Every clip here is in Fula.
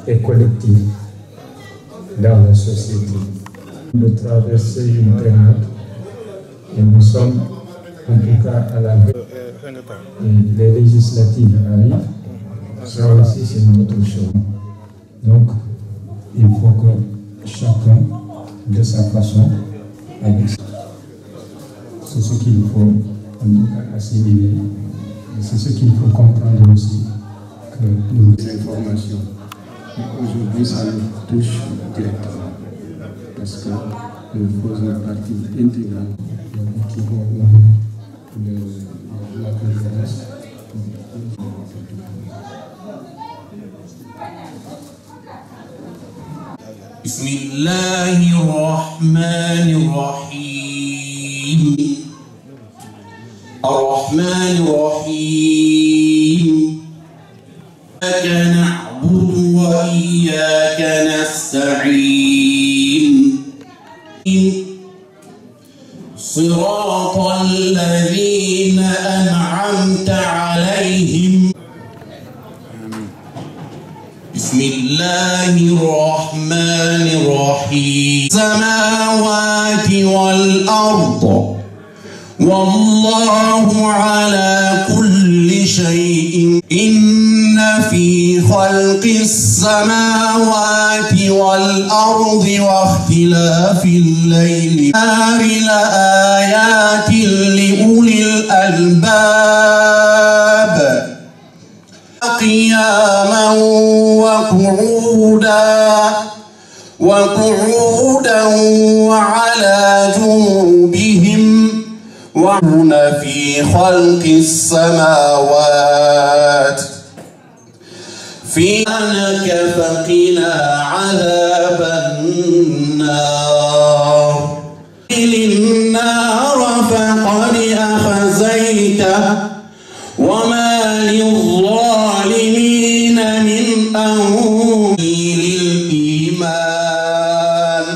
et collective dans la société. De traverser une période et nous sommes en tout cas à la veille. Les législatives arrivent, ça aussi c'est notre choix. Donc il faut que chacun de sa façon, avec c'est ce qu'il faut en tout cas assimiler, et c'est ce qu'il faut comprendre aussi que nous informations. Aujourd'hui ça nous touche directement parce que nous faisons partie intégrale de la conférence. بسم الله الرحمن الرحيم الرحمن الرحيم إياك نعبد وإياك نستعين صراط الذين أنعمت عليهم بسم الله الرحمن الرحيم السماوات والأرض والله على كل شيء إن في خلق السماوات والأرض واختلاف الليل والنهار لآيات لأولي الألباب قياما وقعودا وعلى جنوبهم وهم في خلق السماوات في أنك فقنا عذاب النار النار فقد أخزيته وما للظالمين من أنصير للإيمان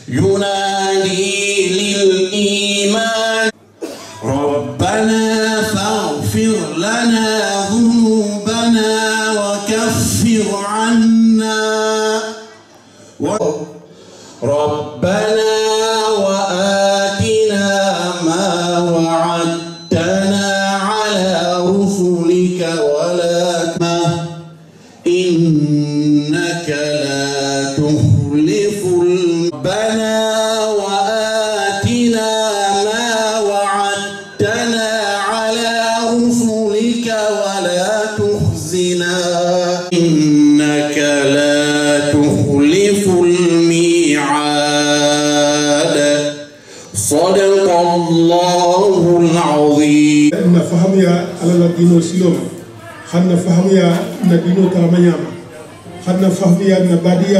ينادي للإيمان ربنا فاغفر لنا ذنوبنا وكفر عنا ربنا وآتنا ما وعدتنا على رسلك ولا إنك لا تخلف ربنا وآتنا ما وعدتنا على رسلك ولا تخزنا إنك لا تخلف الميعاد صدق الله العظيم. إن فهم يا على الدين سلوم خدنا فهم يا ندينو تاميام خدنا فهم يا نبادية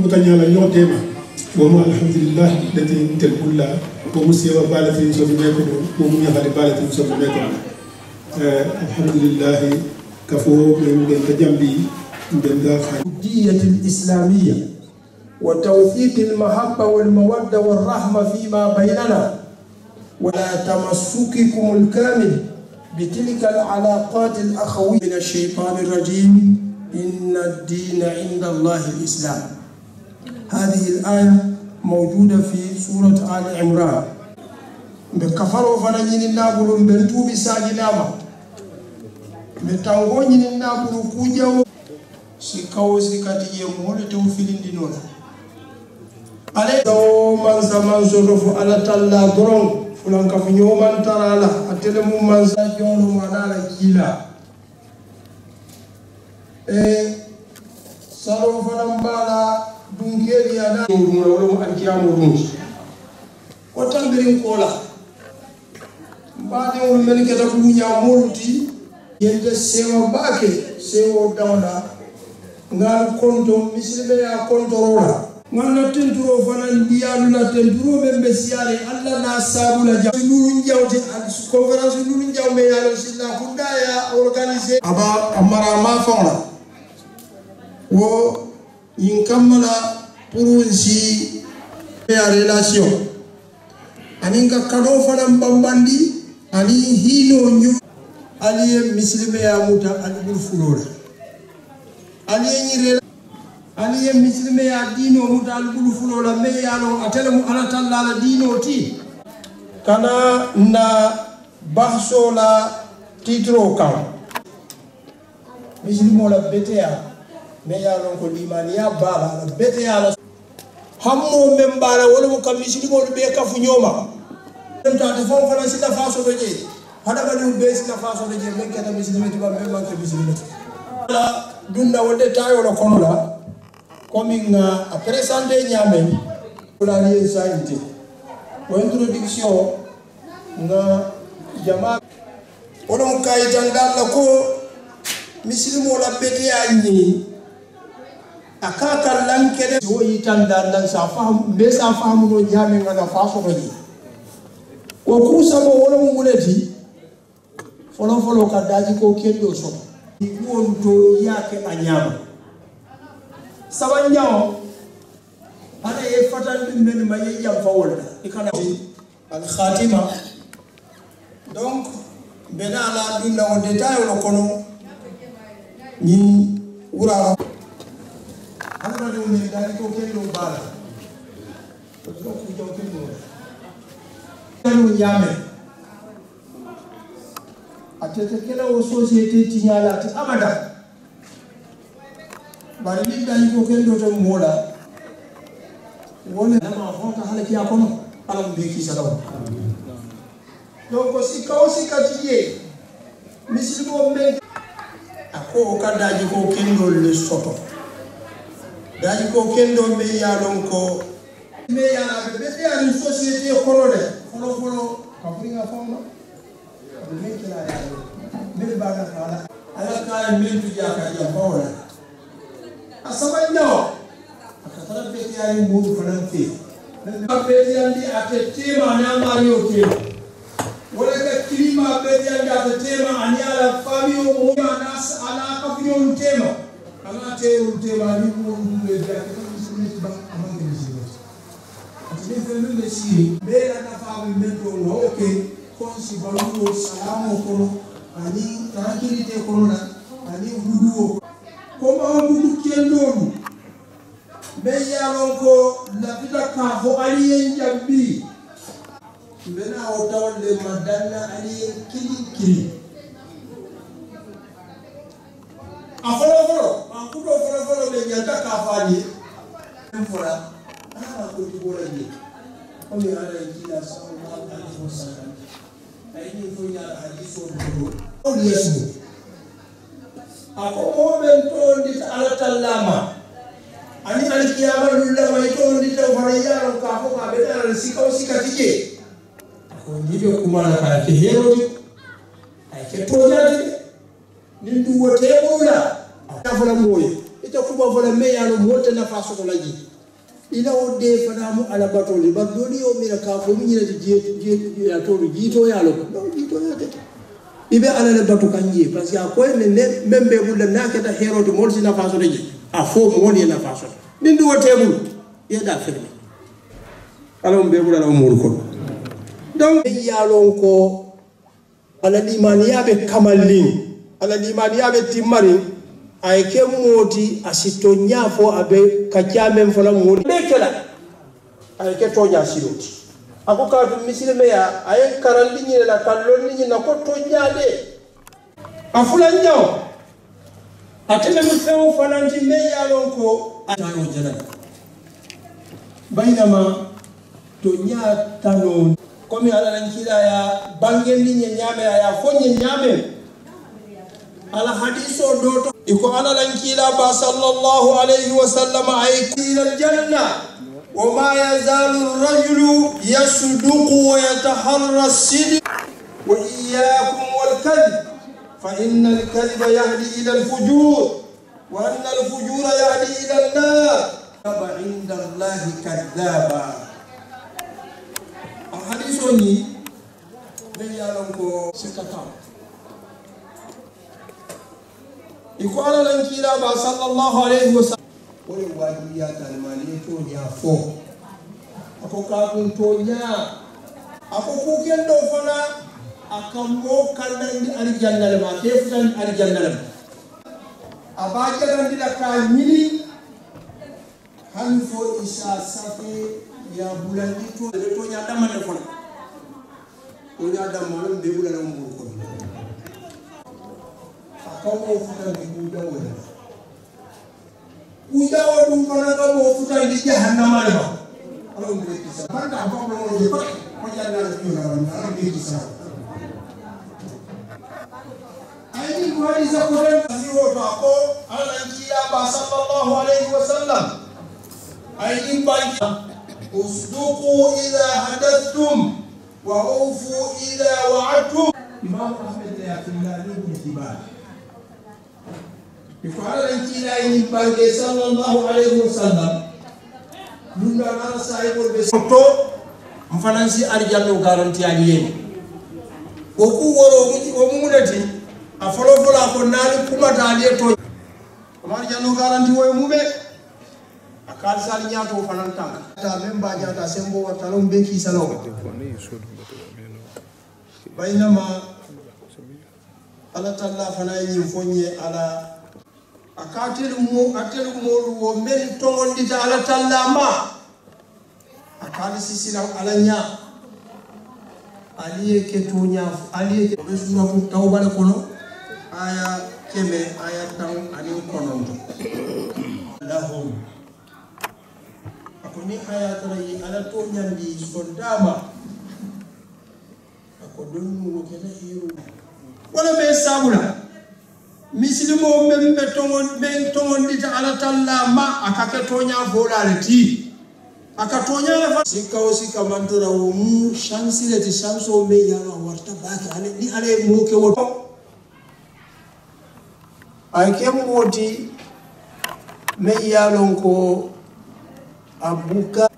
متنيالا نيوتيما وما الحمد لله الذي تلقلا ومسيوا بالتين سوفيميكو ومنيا بالتين سوفيميكو الحمد لله كفو من تجنبي من داخل الدية الإسلامية وتوثيق المحبة والمودة والرحمة فيما بيننا ولا تمسككم الكامل بتلك العلاقات الأخوية من الشيطان الرجيم إن الدين عند الله الإسلام. هذه الآية موجودة في سورة آل عمران. بكفروا فنجين النابل بنتو بساجناما بتانغونين النابل كوجاو سيكاو سيكاتي يمول توفيلين دينولا على دو من زمان زرفو على تلا درون فلان كفنيو من ترالا أتلمو من ساجون منالا كيلا سالو فنمبالا دونكيري أنا ولو أنكيامو رونس وتنبرين كولا بعد يوم من كذا كونيا مولتي ينتهي سيوا باكي سيوا داونا ngal konto misilbe ya konto rola ngana tenturo fanan dialu la tenturo membe siare alla na sabula ja nuru njawti conférence nuru njawme ya lo silla kudaya organiser aba amara ma fona wo inkamala pour si ya relation aninga kado fanan bambandi ani hino nyu ali misilbe ya muta al fulora aliyenyire aliye misilime ya dino mutal bulu fulo la me yalo atele mu ala talla la dino ti kana na bahso la titro kan misilimo la betea me yalo ko limaniya bala la betea la hammo membara wala mo kam misilimo be kafu nyoma ta fon fana sila faso do je hada bani be sila faso do je men kata misilime ti ba men man ke misilime la dunna wonde tayo la kono la coming a présenter nyame pour la liaison pour introduction nga jama onon kay jangalla ko misilimo la bete anni akaka lankede o yitanda dan sa fam be sa famu no nyame ngana faso ko ji ko kusamo wala mo muleti folo ka daji ko kendo so won to yake anyama sabanjao ana e fatan dum men ma yeyam fawolda ikana al khatima donc bena la dunna on detail lo kono ni wura ana do ni dali ko kendo bala to ko jaw kendo kanu yame atete kala o société tinyala ti abada bari ni dani ko kendo to mola wala ma honta halaki akono alam be ki salaw donc si kawsi katiye misilimo men ako ka daji ko kendo le soto daji ko kendo me yalon ko me yala be be ani société kono de folo ka fringa fama de me kala ya me ba na kala ala ka me tu ya ka ya fawla asabanya akatara beti ari mudu fanante na beti andi atetema na mario ke wala ka klima beti andi atetema ani ala famio mo nas ala ka fio tema ala te tema ni mo le dia ke ni ba amanga ni sino atini felu le si bela na fa mi mento no okay konsi balu salamu ko ani tranquillité ko na ani wudu koma budu kendolu be yalon ko la vida ka fo aliyen jambi bena o tawle madana aliyen kili afolo akudo be nyata ka fani fora ana ko tibola ni o mi ala kila sallallahu alaihi wasallam ayni fo ya hadiso do o yesu ako moben to ndi ala tallama ani alkiyama lullama to ndi to farayaro ka ko ka be dal sikatije ko ndido kumala ka ke herodi ay ke tojati nindu wote mula afala moye ita kuba fala meyano mote na faso ko laji ila ode fana mu ala batoli badoli o mira ka ko mi nyina je ya to jito ya lo no jito ya tete ibe ala le batu kanje parce que akoy ne membe bulle nakata herode molsi na faso de a fo moni na faso nindu wote mul ya da fermi ala mbe bulla la umur ko donc yalon ko ala limaniyabe kamallin ala limaniyabe timmari ay ke moti asito nyafo abe kajame mfola moni bekela ay ke tonya siloti ako ka dum misilme ya ay karandi ni la kallon ni na ko tonyade afula nyaw atele mi fewo fananti me yalon ko atayo jana bainama tonya tano komi ala lankila ya bangen ni nyame ya fonye nyame ala hadiso doto iko ala lankila ba sallallahu alaihi wasallam ay ila aljanna وما يزال الرجل يصدق ويتحرى الصدق وإياكم والكذب فإن الكذب يهدي إلى الفجور وأن الفجور يهدي إلى النار عند الله كذابا الحديث ني بيالونكو سكتا يقول لنكيلا صلى الله عليه وسلم wole wajibi ya talimani to nya fo ako ka kun to nya ako ku kendo fana akambo kandandi aljanna ma tefutan aljanna abaja ndila ka nyini hanfo isa safi ya bulandito de to nya dama de fona to nya dama lo be bulala mo ko akawo futa ni budawo ujawa dum fana ka mo futa di jahannama le ba alo be kisa banda ba mo je ko jalla ni na be kisa ai ko ali za ko ni wo ko ala kila ba sallallahu alaihi wasallam ai ba اصدقوا إذا حدثتم وأوفوا إذا وعدتم. إمام أحمد لا يقول بن حبان. يقال لنا إن بني صلى الله عليه وسلم من أنا صاحب البسطة مفنانسي أرجع له garanti alien. Oku woro omumuleti afolo fola ko nali kuma taliye to. Amarja no garanti wo mumbe. Akal sal nyato fanan tank ta memba nyata sembo watalon beki salon bainama ala talla fanayi fonye ala akatel mo wo men tongon dita ala talla ma akali sisila ala nya aliye ketonya aliye ke besura fu tawbale kono aya keme aya tan ani kono lahum ni hayatrai ala to nyandi sondama ako donu kena hiru wala be sabula mislimo membe tongon dita ala talla ma akake tonya volale ti akatonya la sika mantora wo mu chansile ti chanso me yala warta baki ale ni ale mo ke wo ay kem woti me yalon ko abuka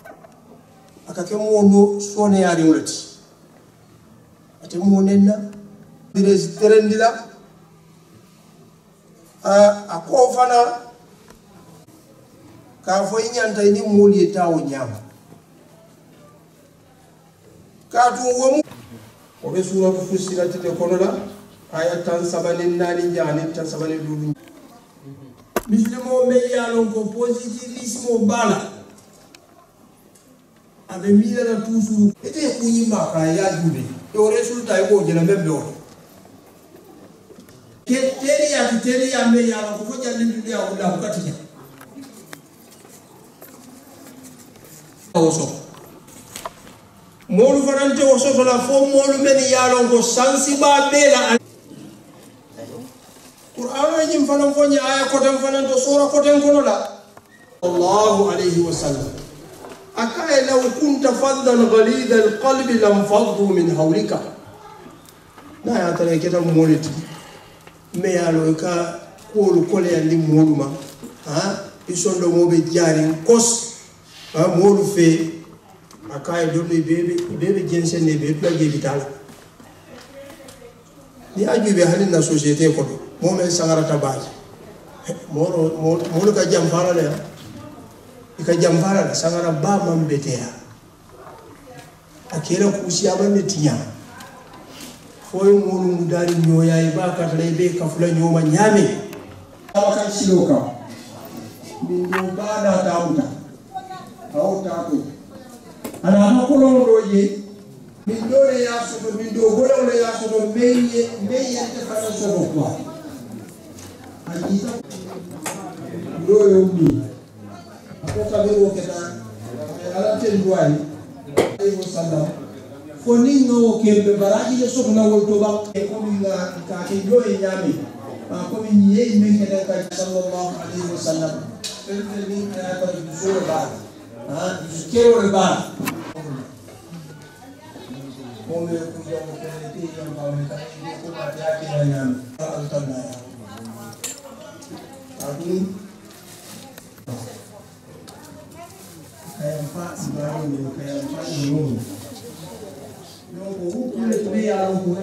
akakemo no sone yari wulati ate mo nenna direz terendila akofana ka fo nyanta ni muli tawo nyama ka tu wo o be sura fusilati de konola aya tan sabanin nani jani tan sabanin dudu mislimo me yalon ko positivismo bala ave mila na toujours ete kunyi maka ya jube e o resulta e ko jela membe o ke teri ya me ya ko jalle ndi ya wala ko katinya oso molu farante oso to la fo molu men ya lon ko sansiba bela Qur'an jim fanan fonya aya ko tan fanan to sura ko tan kono la sallallahu alaihi wasallam أكاي لو كنت فظا غليظ القلب لانفضوا من حولك لا يا ترى كده مولتي me yalo ka ko kole yandi moduma isondo mo be jari kos modu fe akay do ni bebe jensen ne be plage vital ni aju be halin na société ko mo men sangara tabaji mo ka jam fara le ika jamfara sangara ba man betea akira kusiya bande tiya foy mulu mudari nyoya iba ka lebe ka fula nyoma nyame aka siloka bindo bana tauta auta ko ana ko lo roje bindo le ya so bindo gola le ya so meye te fara so ko ajita royo mi Kota leo kena ala tenduai ayo sallam foni no kembe baraji le so na wolto ba e ko minga ka ke do e nyami ko min ye men kena ka sallallahu alaihi wasallam tel ni ka ba so ba kero ba mo me ku yo ko te yo ba me ka ko ba ya ke na nyami al tanna adu kayampa Ibrahim kayampa Nuh no ko le to ya ko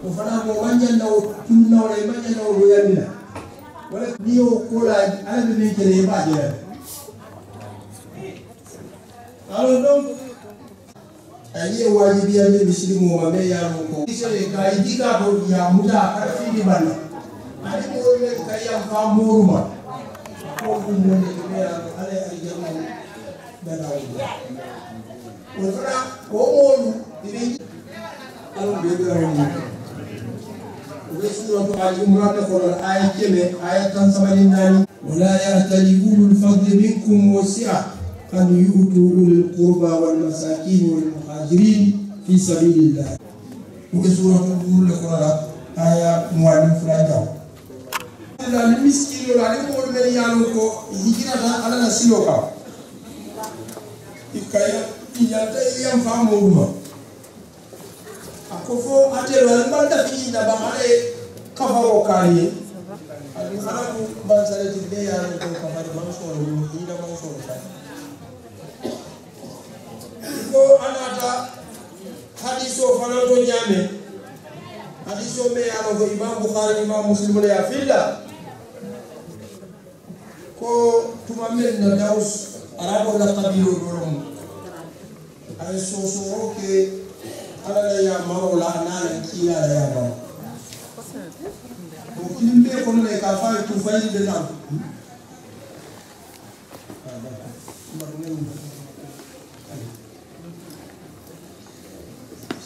ko fana mo manja na tunna wala manja na ro yamina wala niyo ko la ala be kere ba je alo donc ayi wajibi ya muslimu wa me ya ko isere ka idika ko ya muta ka fi di bana ani mo le kayam fa murma ko mo ne me ale ay jamu bana wo fara ko mo dibi alu be garu وسورة آل عمران قرآن آية كم آية 89 ولا يأتل أولو الفضل منكم والسعة أن يؤتوا أولي القربى والمساكين والمهاجرين في سبيل الله وسورة القرآن آية 1 المسكين ولا نقول من يالوكو هجرة على نسيوكا إكايا إيانتا ينفعموما akofo atelo alibanda fi na bamale kafa wakali alifanaku banzale tibia ko kafari manso ila manso ko anata hadiso fanato nyame hadiso me alo Imam Bukhari Imam Muslim ya filla ko tumamen na daus arabo la kabilo dolom ay so ke ala ya marola nana kiya ya ba o kimbe ko ne ka fa tu fayi de na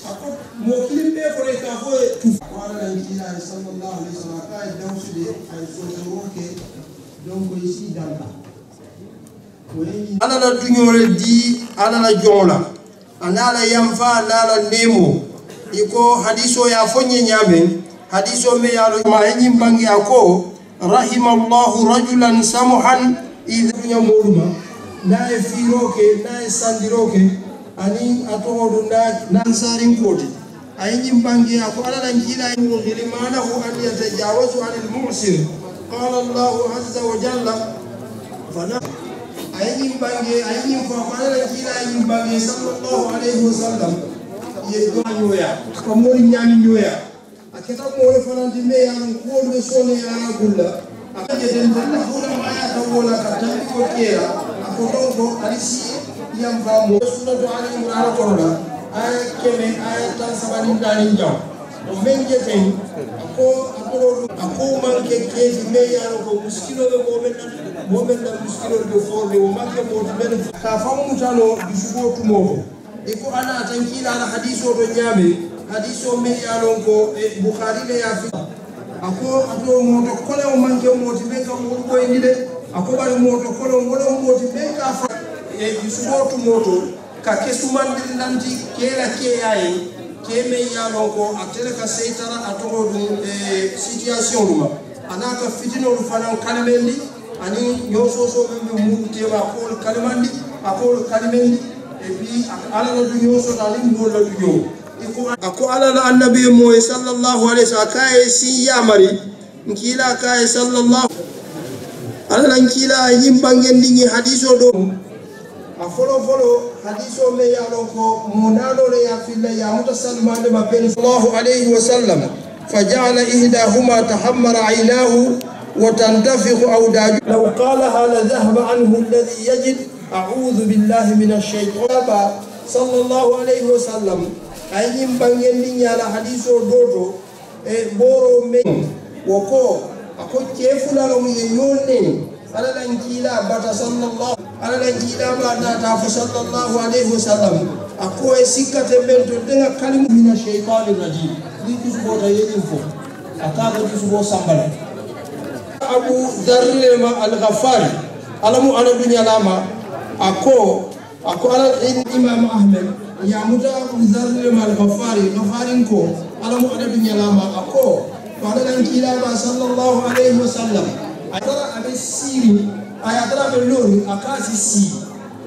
ako mo kimbe ko ne ka fa tu wala kiya sallallahu alaihi wasallam ka dawsu de ay so roke donc ici damba ala la dunyore di ala la jola anala yamfa nala nemo iko hadiso ya fonye nyame hadiso me yalo ma enyi mbangi ako rahimallahu rajulan samuhan idhunya muruma nae firoke nae sandiroke ani atohodu na ansarin koti enyi mbangi ako ala njila limanahu an yatajawazu anil mu'sir qala Allah azza wa jalla fana ayim bange ayim fa mala kila ayim bange sallallahu alaihi wasallam ye doya ko mori nyami nyoya aketa mo refana dime ya ko be sone ya gulla akaje den tan hula maya tawola katan ko kera ko dongo alisi yam fa mo sunatu alayhi wa rahmatullah ay kene ay tan sabani dani jaw o menje ten ako manke keji me ya ko muskilo be momen na muskilo be forbe o manke mo men ka famu tano bisugo tumoto iko ana tankila na hadiso do nyame hadiso me ya lon ko Bukhari le ya fi ako ato mo to kole o manke mo ti be ka mo ko ni de ako bari mo to kole mo ti be ka fa bisugo tumoto ka kesumandi nanti kela ke yayi keme yalo ko atele ka seitara atogo situation luma anaka fitino lu fana kalmendi ani nyoso membe mu tema ko kalmandi akol kalmendi e bi ala la nyoso talim do la nyo ako ala la annabi mo sallallahu alaihi wasallam kai si yamari nkila kai sallallahu ala la nkila yimbangen dingi hadiso do afolo hadiso me yalo ko munano le ya filla ya mutasalman ma bin sallallahu alayhi wa sallam faja'ala ihdahuma tahammara aynahu wa tantafiqu awdaju law qalaha la dhahaba anhu alladhi yajid a'udhu billahi minash shaytan sallallahu alayhi wa sallam ayim bangen ni nyala hadiso dodo e boro me woko ako chefula lo yone ala lankila bata sallallahu ala lankila bata ta sallallahu alaihi wasallam ako e sikate bento denga kalimu mina shaytanir rajim ni kusbota yedin fo akaga kusbo sambala Abu Dharr al-Ghafari alamu ana dunya lama ako ala Imam Ahmed ya muta Abu Dharr al-Ghafari ko alamu ana dunya lama ako ala lankila ba sallallahu alaihi wasallam ayatara abesiri ayatara belori akasi si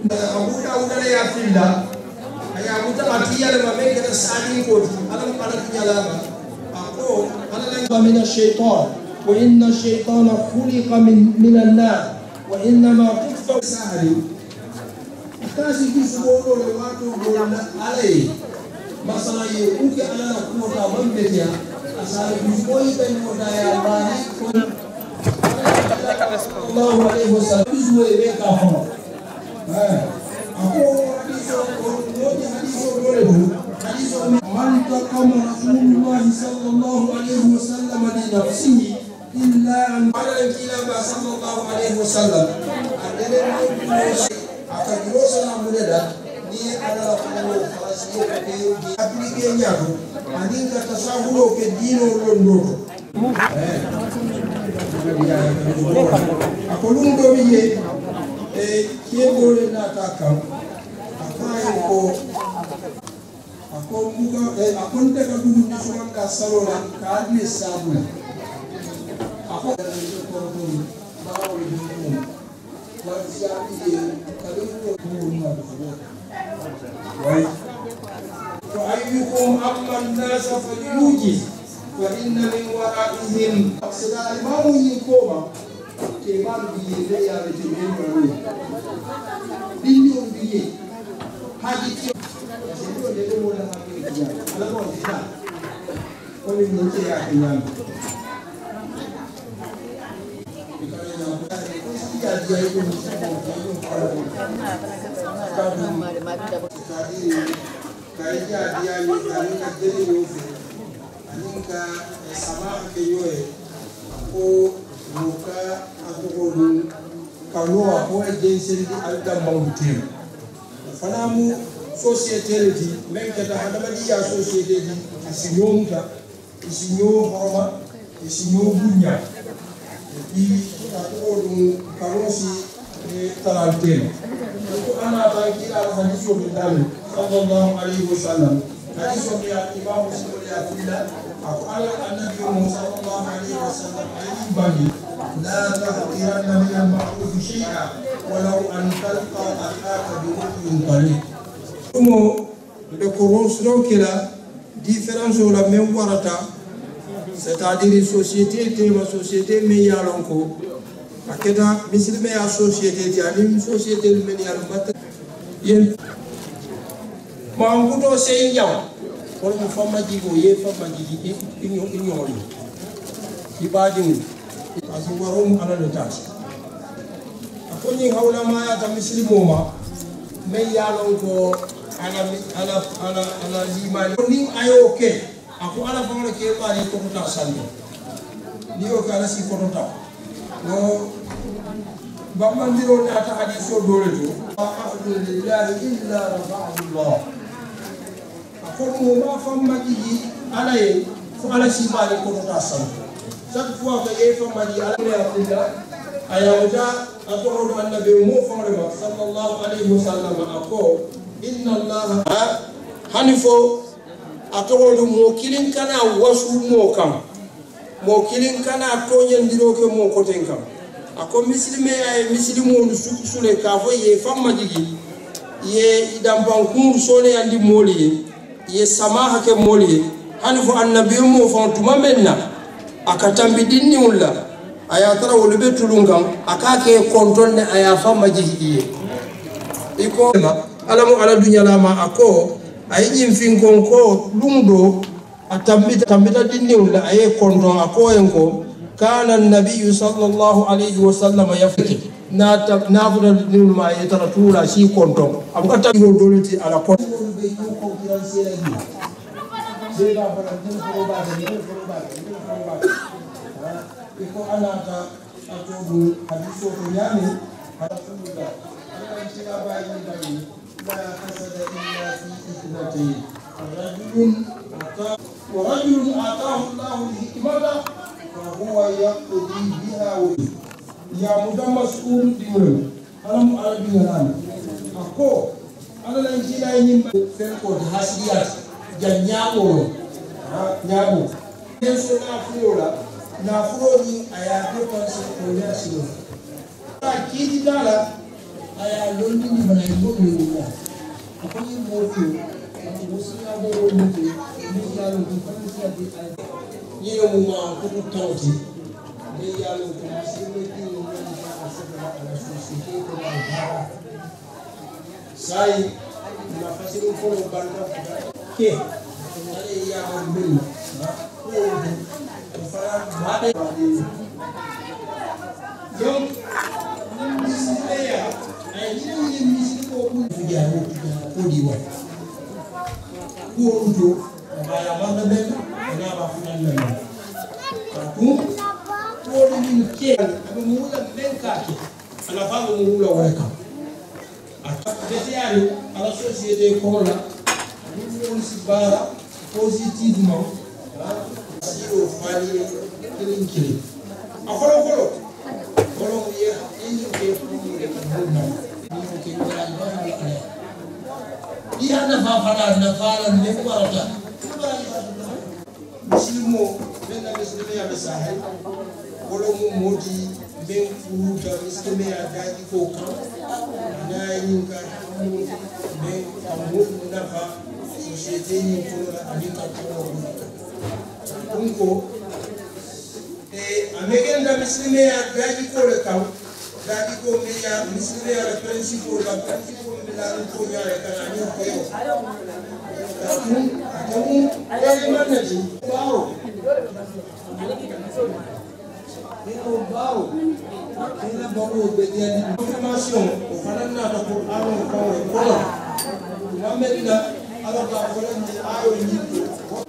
abuda udale ya filda ayabuta matiya le mameke na sadi ko alam pala kinyalaba ako ala min ash-shaytan wa inna ash-shaytana khuliqa min an-nar wa inna ma tufa sahri akasi kisubolo le watu bona ale masala ye uke ala kuota mambetia asali kufoi kan kuota ya bani Allah alaihi wasallam izwe beka hono ako hadiso dole hadiso man taqama Rasulullah sallallahu alaihi wasallam li nafsihi إلا أن قال الكلام صلى الله عليه وسلم أكبر سلام لنا ni ala ko farasi ko appliquer ñaako ani ka tasawulo ke dino londo akolum do biye kiego le nataka akaye ko akomuka akonte ka dum ni songa salola ka adne sabula akon ko ko bawo ni dum wa siati kalu ko ma وأيكم أما الناس فليوجز فإن من ورائهم أقصد الإمام يقوم كمان بيجي يا رجلين بروي بيجون بيجي هذه سيدنا لكم ولا هذه على ما تجاه ومن نجى يا كمان kaija dia ni kanika deli yofe aninka sama ke yoe ko muka atoko dun kanoa ko agency di alda mountain fanamu société di men kata hadamadi ya société di asinyomta isinyo horoma isinyo bunya di atoko dun kanosi talantel ko ana ba kila hadisi o bidami sallallahu alaihi wasallam hadisi ya imam muslim ya filla aku ala annabi sallallahu alaihi wasallam ayi bani la tahqiranna min al-ma'ruf shay'a walau an talqa akhaka bi wajhin talib como de corruption kila différence la même warata c'est-à-dire société tema société me yalonko akeda misilme ya société ti alim société men yalonko yen mangudo sey nyaw ko mo fama jigo ye fama jigi inyori ibadi asu warum ala de tas akoni hawla ma ya ta muslimo ma men yalon ko ala limani ni ayo ke aku ala fama ke ba ni ko ta sande ni o kala si ko ta no bamandiro na ta hadiso dole to alhamdulillah illa rabbullah ko mo ma famma ji ala ye fo ala si bari ko ta sam chaque fois que ye famma ji ala ya filla ayawta atoro annabi mo famre ma sallallahu alaihi wasallam ako inna allah hanifo atoro mo kilin kana wasu mo kam mo kilin kana to nyandiro ke mo ko ten kam ako muslime ay muslimo sule ka fo ye famma ji ye idam bankur sone andi moli ye samaha ke moli hanfo annabi mo fantuma menna akatambi dinni ulla aya tara wol betulungam akake kontonne aya fama jihiye iko alamu ala dunya lama ako ayijin finkon ko lumdo atambita dinni ulla aye konton ako enko kana an-nabiy sallallahu alayhi wa sallam yafiki na fura dinni ma aye tara tura shi konton abukata doliti ala konton Zega barangin foroba iko anata atobu hadiso kunyani hadafuda anachira bayi bayi la hasada illa fi iknati rajulun ataahu Allahu al-hikmata wa huwa yaqdi biha ya mudammas'ul dimul alam arabiyana ako ala lanjila yin ko hasiyat janyabo nyabo yeso na flori aya dépense ko yasiro ta kidi dala aya londi ni bana ibo ni ya ko ni mo fi ko siya bo ni ni ya lo ko ni siya di ay ni mo ma ko tawti ni ya lo ko siya ni ni na asaba ala société ko na bara sai na fasiro ko banda ke ale ya mbili ko fara bade yo nisleya ay ni misiko ko fujaru ko diwa ko uto baya banda ben na ba funan la ko wula men kake ana fa mo wula wala kam betiyari à la société comme là nous si bara positivement siro fali kili afolo folo folo ye inyo ke fulu ke ni ana fa fala na fala ne barata muslimo benna muslimi ya sahel wala mu modi ben furuta muslimi ya daji ko kan na yin ka ben amul nafa société ni ko la alika ko amegen da muslimi ya daji ko le kan daji ko me ya muslimi ya principe la principe me la ko ya kana ni ko yo kamu ya manaji bao Nino bao, ina bao bedia information o fana na ta ko aro ko Amerika ala ba wala ni ayo ni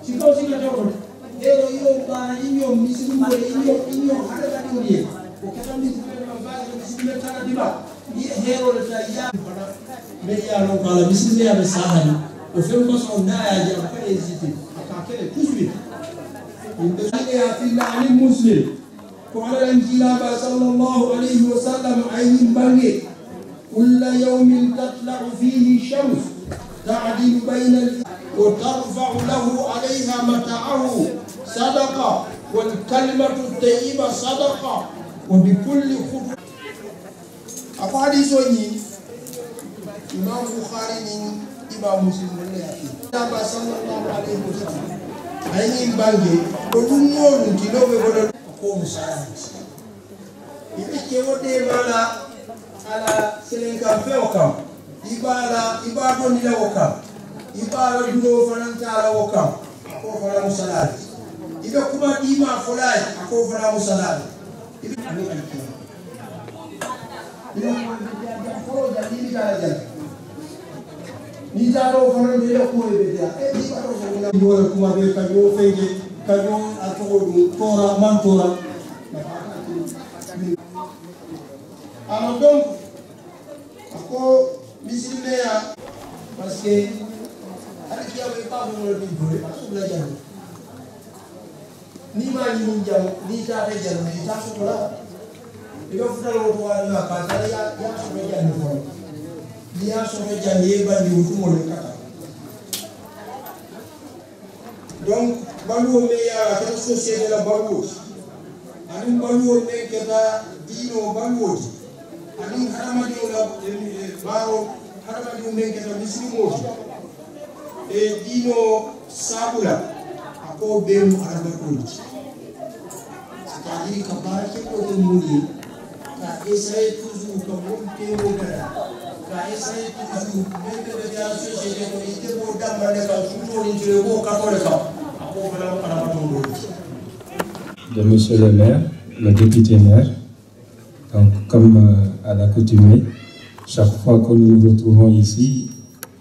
siko siko jogo ero yo ba inyo misimu inyo hada da ni o kata misimu na ba misimu tana diba ni hero le ta ya fana me ya no kala misimu ya be sahani o fe ko so na ya ja ka hésiter ka kele tout de suite inde ya fi la ni muslim وعلى الانجيل صلى الله عليه وسلم عين بني كل يوم تطلع فيه الشمس تعدل بين وترفع له عليها متاعه صدقه والكلمه الطيبه صدقه وبكل خطوه أبو حديث إمام البخاري إمام مسلم صلى الله عليه وسلم عين بني ودنور كيلو ibi kewode mala ala selenka feo kam ibado ni lawo kam ibado duro fananta lawo kam ko fara musalati ibe kuma dima fulai ko fara musalati ibi ani alki ni ko da ni ga ni daro fara de ko be dia e di baro ko ni wala kuma be ka yo fenge kayo atoko tora mantora alors donc ako misilmeya parce que avec y avait pas bon le vivre parce que la jam ni ma ni jam ni ta de jam ni ta so la il faut faire le droit na ka ta ya so be jam ko ni ya so be jam ye ba ni ko mo le kata donc baluo me ya ta société la baluo ani baluo me keta dino baluo ani haramadi la baro haramadi me keta mislimo e dino sabula ako be mu haramadi c'est-à-dire que ba ke ko de muni ka essayer toujours ko monter au gara ka essayer toujours même de la société ko ite bo damane ka toujours ni jere ko ka to le ka de monsieur le maire, le député maire. Donc, comme à l'accoutumée, chaque fois que nous nous retrouvons ici,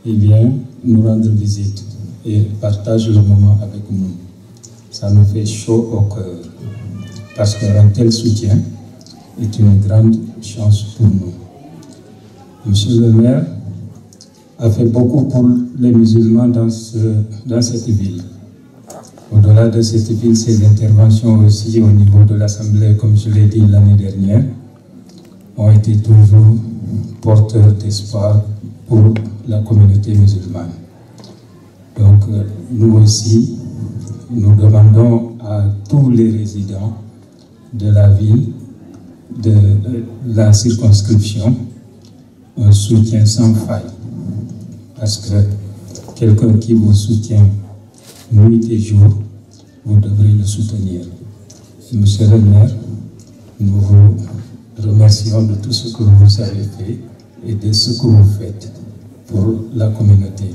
il vient nous rendre visite et partage le moment avec nous. Ça me fait chaud au cœur parce qu'un tel soutien est une grande chance pour nous. Monsieur le maire a fait beaucoup pour les musulmans dans cette ville. Au-delà de cette ville, ses interventions aussi au niveau de l'Assemblée, comme je l'ai dit l'année dernière, ont été toujours porteurs d'espoir pour la communauté musulmane. Donc, nous aussi, nous demandons à tous les résidents de la ville, de la circonscription, un soutien sans faille. Parce que quelqu'un qui vous soutient nuit et jour, vous devrez le soutenir. Monsieur le maire, nous vous remercions de tout ce que vous avez fait et de ce que vous faites pour la communauté.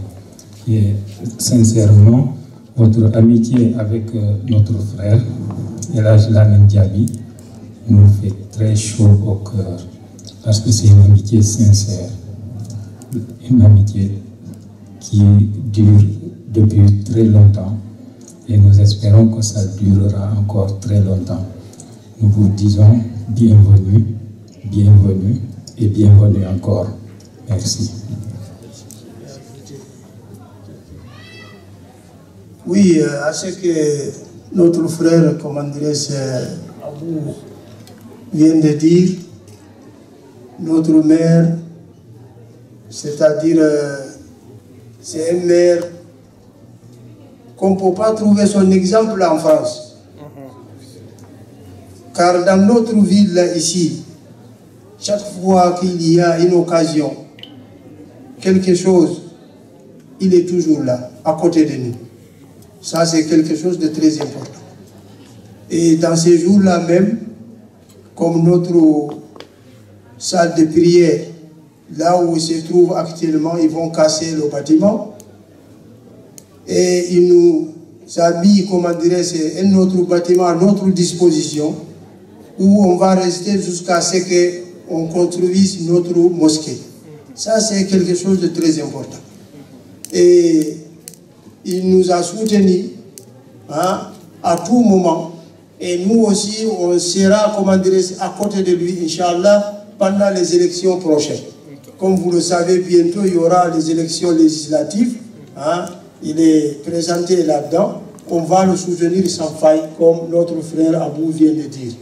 Et sincèrement, votre amitié avec notre frère, El Hadj Lamine Diaby, nous fait très chaud au cœur, parce que c'est une amitié sincère, une amitié qui dure depuis très longtemps et nous espérons que ça durera encore très longtemps. Nous vous disons bienvenue, bienvenue et bienvenue encore. Merci. Oui, à ce que notre frère, comment dirais-je, Abou vient de dire, notre maire, c'est-à-dire, c'est un maire qu'on ne peut pas trouver son exemple en France. Car dans notre ville, là, ici, chaque fois qu'il y a une occasion, quelque chose, il est toujours là, à côté de nous. Ça, c'est quelque chose de très important. Et dans ces jours-là même, comme notre salle de prière, là où il se trouve actuellement, ils vont casser le bâtiment. Et il nous a mis, comment dirais-je, un autre bâtiment à notre disposition, où on va rester jusqu'à ce qu'on construise notre mosquée. Ça, c'est quelque chose de très important. Et il nous a soutenus à tout moment. Et nous aussi, on sera, comment dirais-je, à côté de lui, Inch'Allah, pendant les élections prochaines. Comme vous le savez, bientôt, il y aura les élections législatives. Il est présenté là-dedans. On va le soutenir sans faille, comme notre frère Abou vient de dire.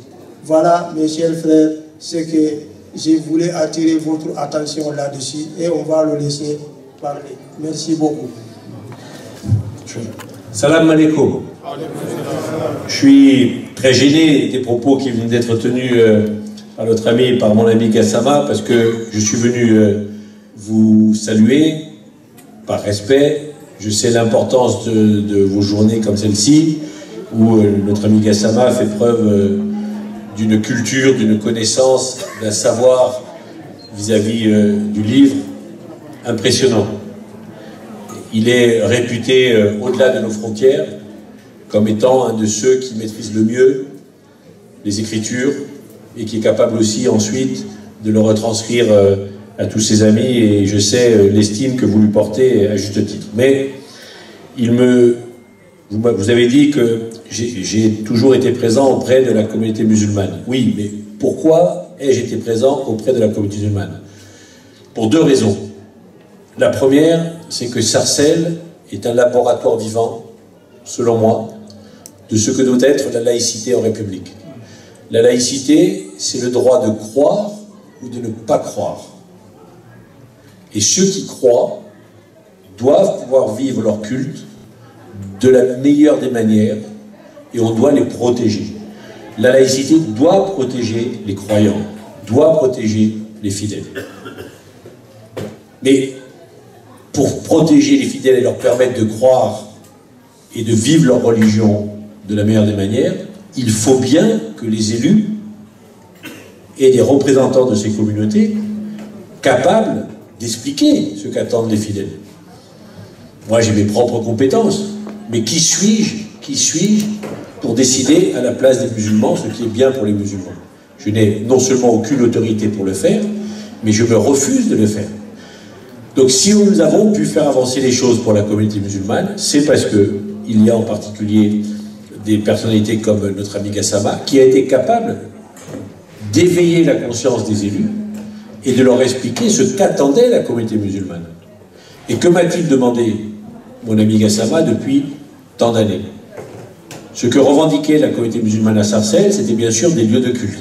Voilà, mes chers frères, ce que je voulais attirer votre attention là-dessus. Et on va le laisser parler. Merci beaucoup. Salam alaikum. Je suis très gêné des propos qui viennent d'être tenus par notre ami, par mon ami Gassama, parce que je suis venu vous saluer par respect. Je sais l'importance de vos journées comme celle-ci, où notre ami Gassama fait preuve d'une culture, d'une connaissance, d'un savoir vis-à-vis du livre impressionnant. Il est réputé au-delà de nos frontières comme étant un de ceux qui maîtrisent le mieux les Écritures et qui est capable aussi ensuite de le retranscrire à tous ses amis, et je sais l'estime que vous lui portez à juste titre. Mais vous avez dit que j'ai toujours été présent auprès de la communauté musulmane. Oui, mais pourquoi ai-je été présent auprès de la communauté musulmane? Pour deux raisons. La première, c'est que Sarcelles est un laboratoire vivant, selon moi, de ce que doit être la laïcité en République. La laïcité, c'est le droit de croire ou de ne pas croire. Et ceux qui croient doivent pouvoir vivre leur culte de la meilleure des manières, et on doit les protéger. La laïcité doit protéger les croyants, doit protéger les fidèles. Mais pour protéger les fidèles et leur permettre de croire et de vivre leur religion de la meilleure des manières, il faut bien que les élus et des représentants de ces communautés capables d'expliquer ce qu'attendent les fidèles. Moi, j'ai mes propres compétences, mais qui suis-je pour décider à la place des musulmans ce qui est bien pour les musulmans? Je n'ai non seulement aucune autorité pour le faire, mais je me refuse de le faire. Donc si nous avons pu faire avancer les choses pour la communauté musulmane, c'est parce qu'il y a en particulier des personnalités comme notre ami Gassama, qui a été capable d'éveiller la conscience des élus et de leur expliquer ce qu'attendait la communauté musulmane. Et que m'a-t-il demandé, mon ami Gassama, depuis tant d'années? Ce que revendiquait la communauté musulmane à Sarcelles, c'était bien sûr des lieux de culte.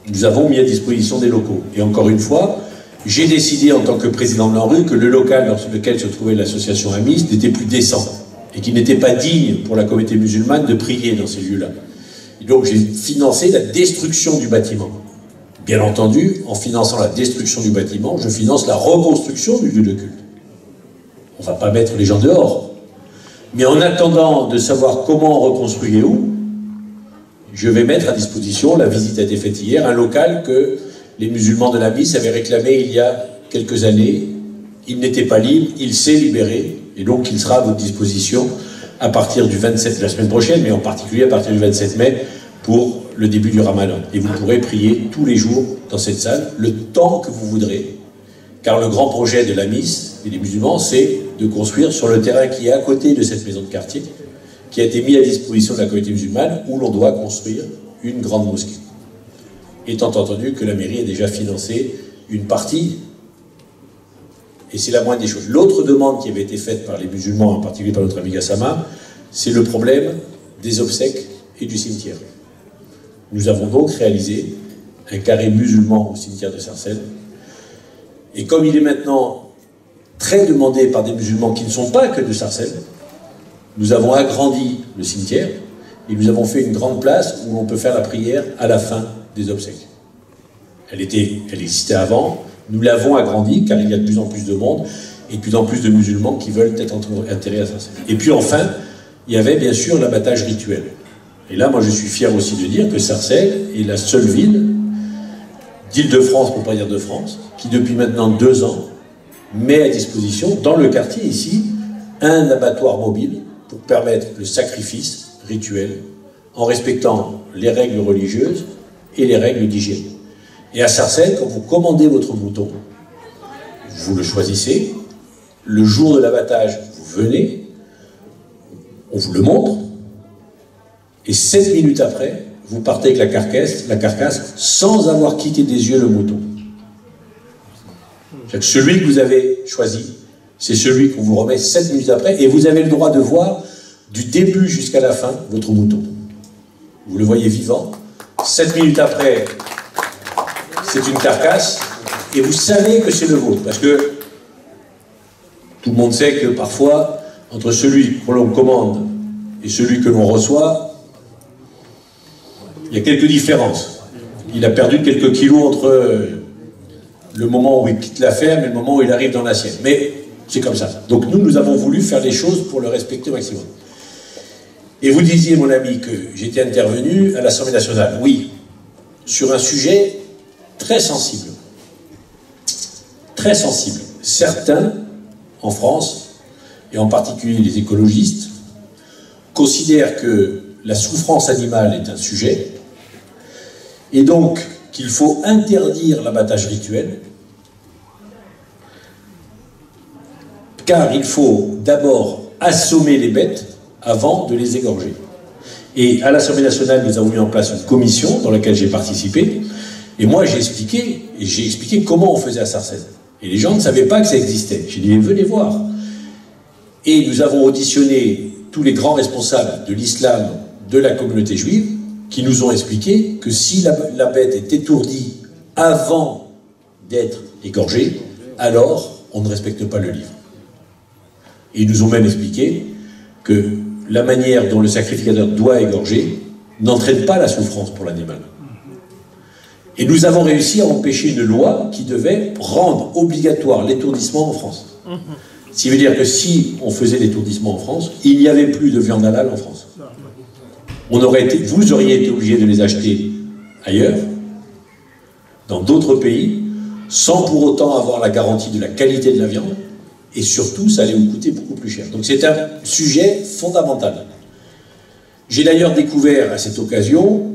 Nous avons mis à disposition des locaux. Et encore une fois, j'ai décidé en tant que président de l'ANRU que le local dans lequel se trouvait l'association Amis n'était plus décent et qu'il n'était pas digne pour la communauté musulmane de prier dans ces lieux-là. Et donc j'ai financé la destruction du bâtiment. Bien entendu, en finançant la destruction du bâtiment, je finance la reconstruction du lieu de culte. On ne va pas mettre les gens dehors. Mais en attendant de savoir comment reconstruire et où, je vais mettre à disposition, la visite a été faite hier, un local que les musulmans de l'Amis avaient réclamé il y a quelques années. Il n'était pas libre, il s'est libéré, et donc il sera à votre disposition à partir du 27, la semaine prochaine, mais en particulier à partir du 27 mai, pour le début du Ramadan. Et vous pourrez prier tous les jours dans cette salle, le temps que vous voudrez, car le grand projet de l'Amis et des musulmans, c'est de construire sur le terrain qui est à côté de cette maison de quartier, qui a été mis à disposition de la communauté musulmane, où l'on doit construire une grande mosquée. Étant entendu que la mairie a déjà financé une partie, et c'est la moindre des choses. L'autre demande qui avait été faite par les musulmans, en particulier par notre ami Gassama, c'est le problème des obsèques et du cimetière. Nous avons donc réalisé un carré musulman au cimetière de Sarcelles, et comme il est maintenant très demandé par des musulmans qui ne sont pas que de Sarcelles, nous avons agrandi le cimetière, et nous avons fait une grande place où on peut faire la prière à la fin des obsèques. Elle existait avant, nous l'avons agrandie car il y a de plus en plus de monde et de plus en plus de musulmans qui veulent être enterrés à Sarcelles. Et puis enfin, il y avait bien sûr l'abattage rituel. Et là, moi je suis fier aussi de dire que Sarcelles est la seule ville d'Île-de-France, pour ne pas dire de France, qui depuis maintenant 2 ans met à disposition, dans le quartier ici, un abattoir mobile pour permettre le sacrifice rituel en respectant les règles religieuses et les règles d'hygiène. Et à Sarcelles, quand vous commandez votre mouton, vous le choisissez, le jour de l'abattage, vous venez, on vous le montre, et 7 minutes après, vous partez avec la carcasse sans avoir quitté des yeux le mouton. Celui que vous avez choisi, c'est celui qu'on vous remet 7 minutes après, et vous avez le droit de voir du début jusqu'à la fin votre mouton. Vous le voyez vivant, 7 minutes après, c'est une carcasse, et vous savez que c'est le vôtre, parce que tout le monde sait que parfois, entre celui que l'on commande et celui que l'on reçoit, il y a quelques différences. Il a perdu quelques kilos entre le moment où il quitte la ferme et le moment où il arrive dans l'assiette. Mais c'est comme ça. Donc nous avons voulu faire les choses pour le respecter au maximum. Et vous disiez, mon ami, que j'étais intervenu à l'Assemblée nationale. Oui, sur un sujet très sensible. Très sensible. Certains, en France, et en particulier les écologistes, considèrent que la souffrance animale est un sujet, et donc qu'il faut interdire l'abattage rituel, car il faut d'abord assommer les bêtes avant de les égorger. Et à l'Assemblée nationale, nous avons mis en place une commission dans laquelle j'ai participé, et moi j'ai expliqué comment on faisait à Sarcelles. Et les gens ne savaient pas que ça existait. J'ai dit, venez voir. Et nous avons auditionné tous les grands responsables de l'islam, de la communauté juive, qui nous ont expliqué que si la bête est étourdie avant d'être égorgée, alors on ne respecte pas le livre. Et ils nous ont même expliqué que la manière dont le sacrificateur doit égorger n'entraîne pas la souffrance pour l'animal. Et nous avons réussi à empêcher une loi qui devait rendre obligatoire l'étourdissement en France. Ce qui veut dire que si on faisait l'étourdissement en France, il n'y avait plus de viande halal en France. Vous auriez été obligé de les acheter ailleurs, dans d'autres pays, sans pour autant avoir la garantie de la qualité de la viande, et surtout, ça allait vous coûter beaucoup plus cher. Donc c'est un sujet fondamental. J'ai d'ailleurs découvert à cette occasion,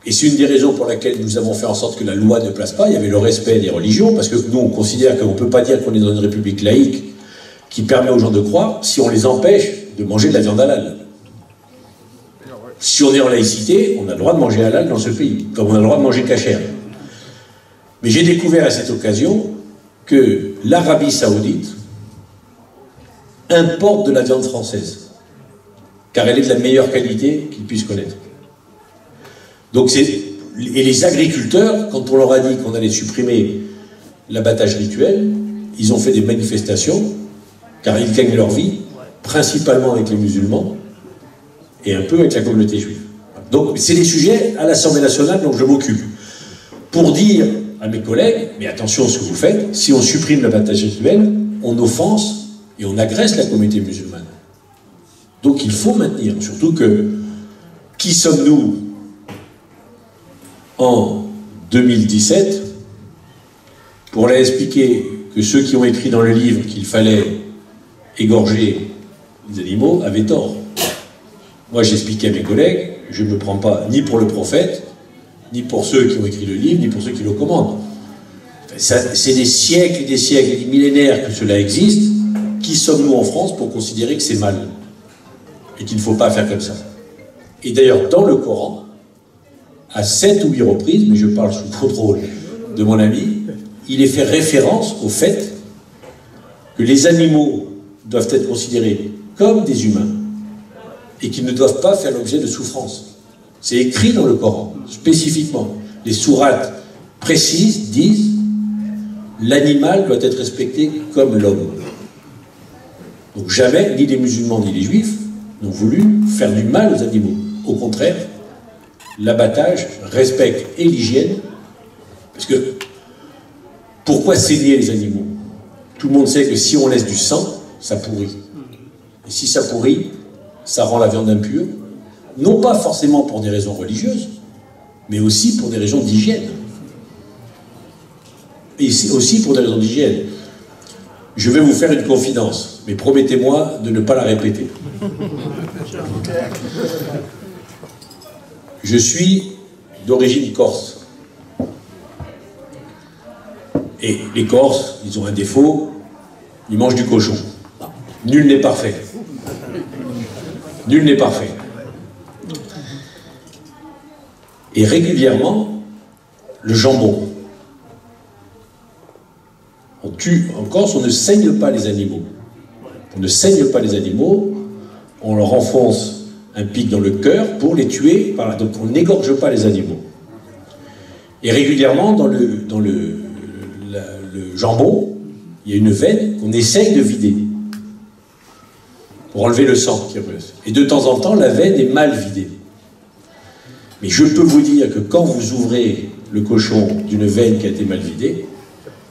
et c'est une des raisons pour laquelle nous avons fait en sorte que la loi ne place pas, il y avait le respect des religions, parce que nous on considère qu'on ne peut pas dire qu'on est dans une république laïque qui permet aux gens de croire si on les empêche de manger de la viande halal. Si on est en laïcité, on a le droit de manger halal dans ce pays, comme on a le droit de manger kasher. Mais j'ai découvert à cette occasion que l'Arabie Saoudite importe de la viande française, car elle est de la meilleure qualité qu'ils puissent connaître. Donc et les agriculteurs, quand on leur a dit qu'on allait supprimer l'abattage rituel, ils ont fait des manifestations, car ils gagnent leur vie, principalement avec les musulmans, et un peu avec la communauté juive. Donc c'est des sujets à l'Assemblée nationale dont je m'occupe. Pour dire à mes collègues, mais attention à ce que vous faites, si on supprime l'abattage rituel, on offense et on agresse la communauté musulmane. Donc il faut maintenir, surtout que, qui sommes-nous en 2017 pour leur expliquer que ceux qui ont écrit dans le livre qu'il fallait égorger les animaux avaient tort. Moi j'expliquais à mes collègues, je ne me prends pas ni pour le prophète, ni pour ceux qui ont écrit le livre, ni pour ceux qui le commandent. C'est des siècles et des millénaires que cela existe. Qui sommes-nous en France pour considérer que c'est mal et qu'il ne faut pas faire comme ça? Et d'ailleurs, dans le Coran, à 7 ou 8 reprises, mais je parle sous contrôle de mon ami, il est fait référence au fait que les animaux doivent être considérés comme des humains et qu'ils ne doivent pas faire l'objet de souffrance. C'est écrit dans le Coran, spécifiquement. Les sourates précises disent l'animal doit être respecté comme l'homme. Donc jamais, ni les musulmans ni les juifs n'ont voulu faire du mal aux animaux. Au contraire, l'abattage respecte et l'hygiène, parce que pourquoi saigner les animaux? Tout le monde sait que si on laisse du sang, ça pourrit. Et si ça pourrit, ça rend la viande impure, non pas forcément pour des raisons religieuses, mais aussi pour des raisons d'hygiène. Et aussi pour des raisons d'hygiène. Je vais vous faire une confidence, mais promettez-moi de ne pas la répéter. Je suis d'origine corse. Et les Corses, ils ont un défaut, ils mangent du cochon. Nul n'est parfait. Nul n'est parfait. Et régulièrement, le jambon. En Corse, on ne saigne pas les animaux. On ne saigne pas les animaux, on leur enfonce un pic dans le cœur pour les tuer. Voilà, donc on n'égorge pas les animaux. Et régulièrement, dans le jambon, il y a une veine qu'on essaye de vider pour enlever le sang qui reste. Et de temps en temps, la veine est mal vidée. Mais je peux vous dire que quand vous ouvrez le cochon d'une veine qui a été mal vidée,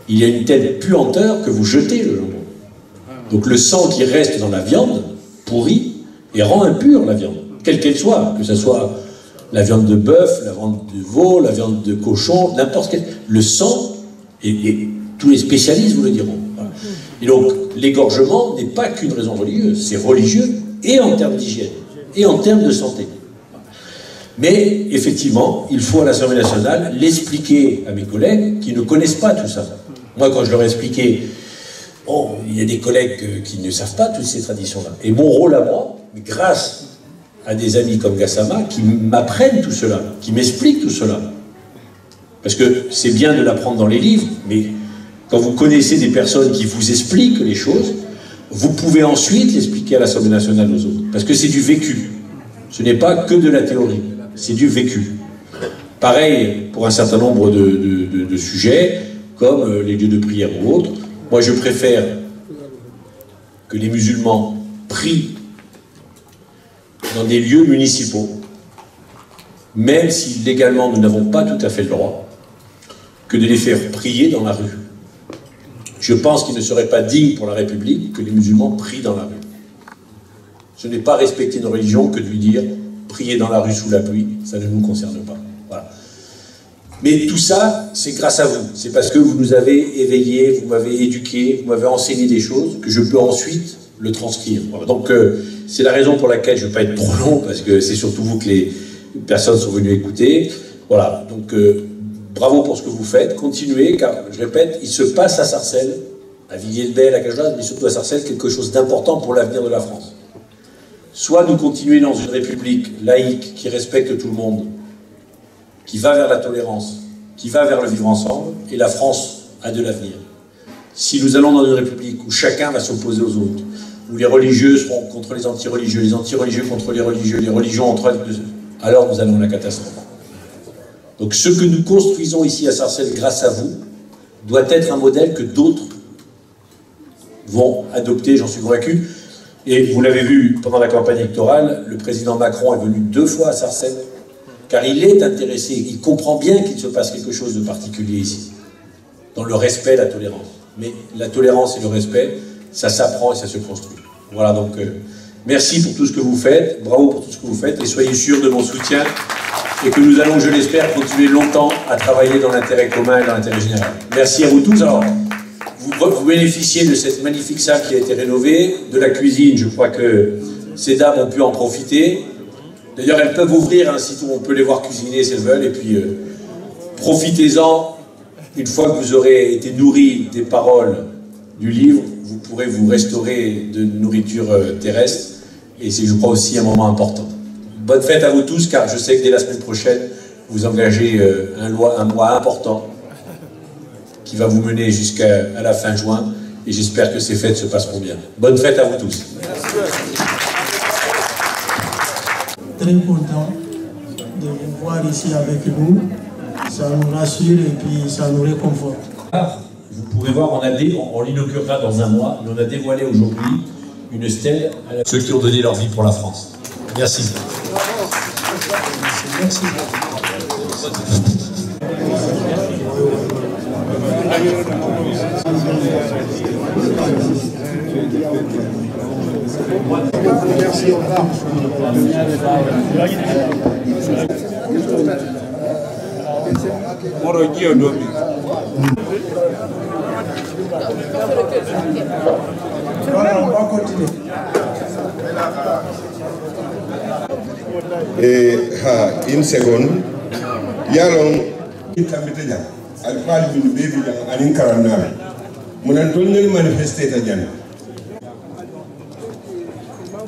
il y a une telle puanteur que vous jetez le jambon. Donc le sang qui reste dans la viande pourrit et rend impure la viande, quelle qu'elle soit, que ce soit la viande de bœuf, la viande de veau, la viande de cochon, n'importe quel. Le sang, et tous les spécialistes vous le diront. Voilà. Et donc l'égorgement n'est pas qu'une raison religieuse, c'est religieux et en termes d'hygiène, et en termes de santé. Mais effectivement, il faut à l'Assemblée nationale l'expliquer à mes collègues qui ne connaissent pas tout ça. Moi, quand je leur ai expliqué, bon, il y a des collègues qui ne savent pas toutes ces traditions-là. Et mon rôle à moi, grâce à des amis comme Gassama, qui m'apprennent tout cela, qui m'expliquent tout cela. Parce que c'est bien de l'apprendre dans les livres, mais quand vous connaissez des personnes qui vous expliquent les choses, vous pouvez ensuite l'expliquer à l'Assemblée nationale aux autres. Parce que c'est du vécu. Ce n'est pas que de la théorie, c'est du vécu. Pareil pour un certain nombre de sujets, comme les lieux de prière ou autres. Moi, je préfère que les musulmans prient dans des lieux municipaux, même si légalement nous n'avons pas tout à fait le droit, que de les faire prier dans la rue. Je pense qu'il ne serait pas digne pour la République que les musulmans prient dans la rue. Ce n'est pas respecter une religion que de lui dire « prier dans la rue sous la pluie », ça ne nous concerne pas. Voilà. Mais tout ça, c'est grâce à vous. C'est parce que vous nous avez éveillés, vous m'avez éduqué, vous m'avez enseigné des choses que je peux ensuite le transcrire. Voilà. Donc, c'est la raison pour laquelle je ne vais pas être trop long, parce que c'est surtout vous que les personnes sont venues écouter. Voilà. Donc, bravo pour ce que vous faites. Continuez, car, je répète, il se passe à Sarcelles, à Villiers-le-Bel, à Cajolas, mais surtout à Sarcelles, quelque chose d'important pour l'avenir de la France. Soit nous continuer dans une république laïque qui respecte tout le monde, qui va vers la tolérance, qui va vers le vivre ensemble, et la France a de l'avenir. Si nous allons dans une république où chacun va s'opposer aux autres, où les religieux seront contre les anti-religieux contre les religions entre elles, alors nous allons à la catastrophe. Donc ce que nous construisons ici à Sarcelles grâce à vous, doit être un modèle que d'autres vont adopter, j'en suis convaincu. Et vous l'avez vu pendant la campagne électorale, le président Macron est venu 2 fois à Sarcelles, car il est intéressé, il comprend bien qu'il se passe quelque chose de particulier ici, dans le respect et la tolérance. Mais la tolérance et le respect, ça s'apprend et ça se construit. Voilà, donc merci pour tout ce que vous faites, bravo pour tout ce que vous faites, et soyez sûrs de mon soutien, et que nous allons, je l'espère, continuer longtemps à travailler dans l'intérêt commun et dans l'intérêt général. Merci à vous tous. Alors, vous bénéficiez de cette magnifique salle qui a été rénovée, de la cuisine, je crois que ces dames ont pu en profiter. D'ailleurs, elles peuvent ouvrir, hein, si on peut les voir cuisiner si elles veulent, et puis profitez-en. Une fois que vous aurez été nourris des paroles du livre, vous pourrez vous restaurer de nourriture terrestre, et c'est, je crois, aussi un moment important. Bonne fête à vous tous, car je sais que dès la semaine prochaine, vous engagez un mois important qui va vous mener jusqu'à la fin juin. Et j'espère que ces fêtes se passeront bien. Bonne fête à vous tous. Très content de vous voir ici avec nous. Ça nous rassure et puis ça nous réconforte. Vous pourrez voir, on l'inaugurera dans un mois, mais on a dévoilé aujourd'hui une stèle à ceux qui ont donné leur vie pour la France. Merci. Merci. Merci, au revoir. Voilà, on va continuer. Une seconde. Yalong tambita jang alfaal bin bebi jang anin karanna munan ton ngel manifester ta jang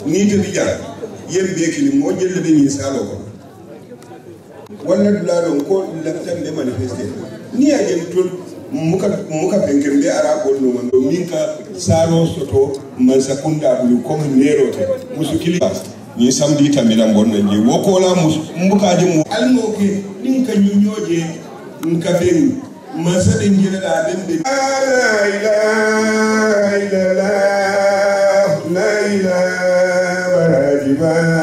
ni to di jara yem be kili mo jelle be ni salo ko wala dularo ko laftam de manifester ni a jen ton muka penkem be ara ko no man do minka salo soto man sakunda bu ko nero te musukili ni samedi tamina bonno je wokola mbukaje mu alno ke nin ka nyonyoje nka ben masade ngire da bembe la ilaha illallah la ilaha illallah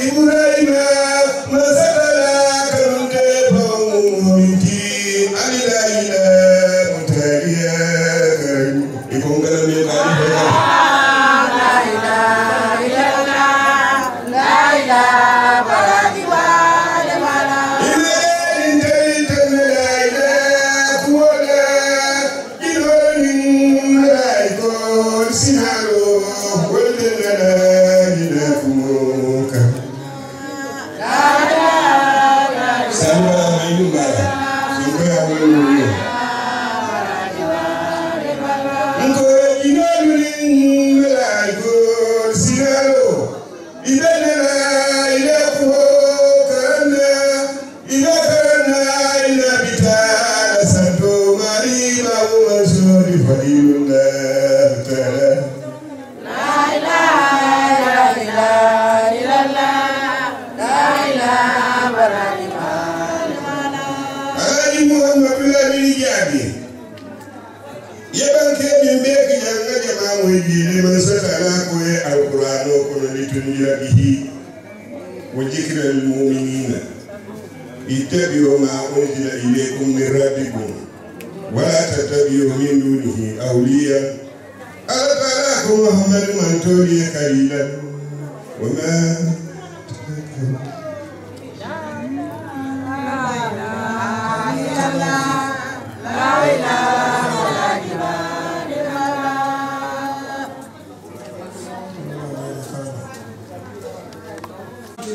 Ibrahim yabi yaban ke min be ki yanga jama moy bi man satala ko e alquran ko litunjira bihi wa dhikra lil mu'minina ittabi'u ma unzila ilaykum min rabbikum wa la tattabi'u min dunihi awliya alqalakum muhammad man tawli qalilan wa ma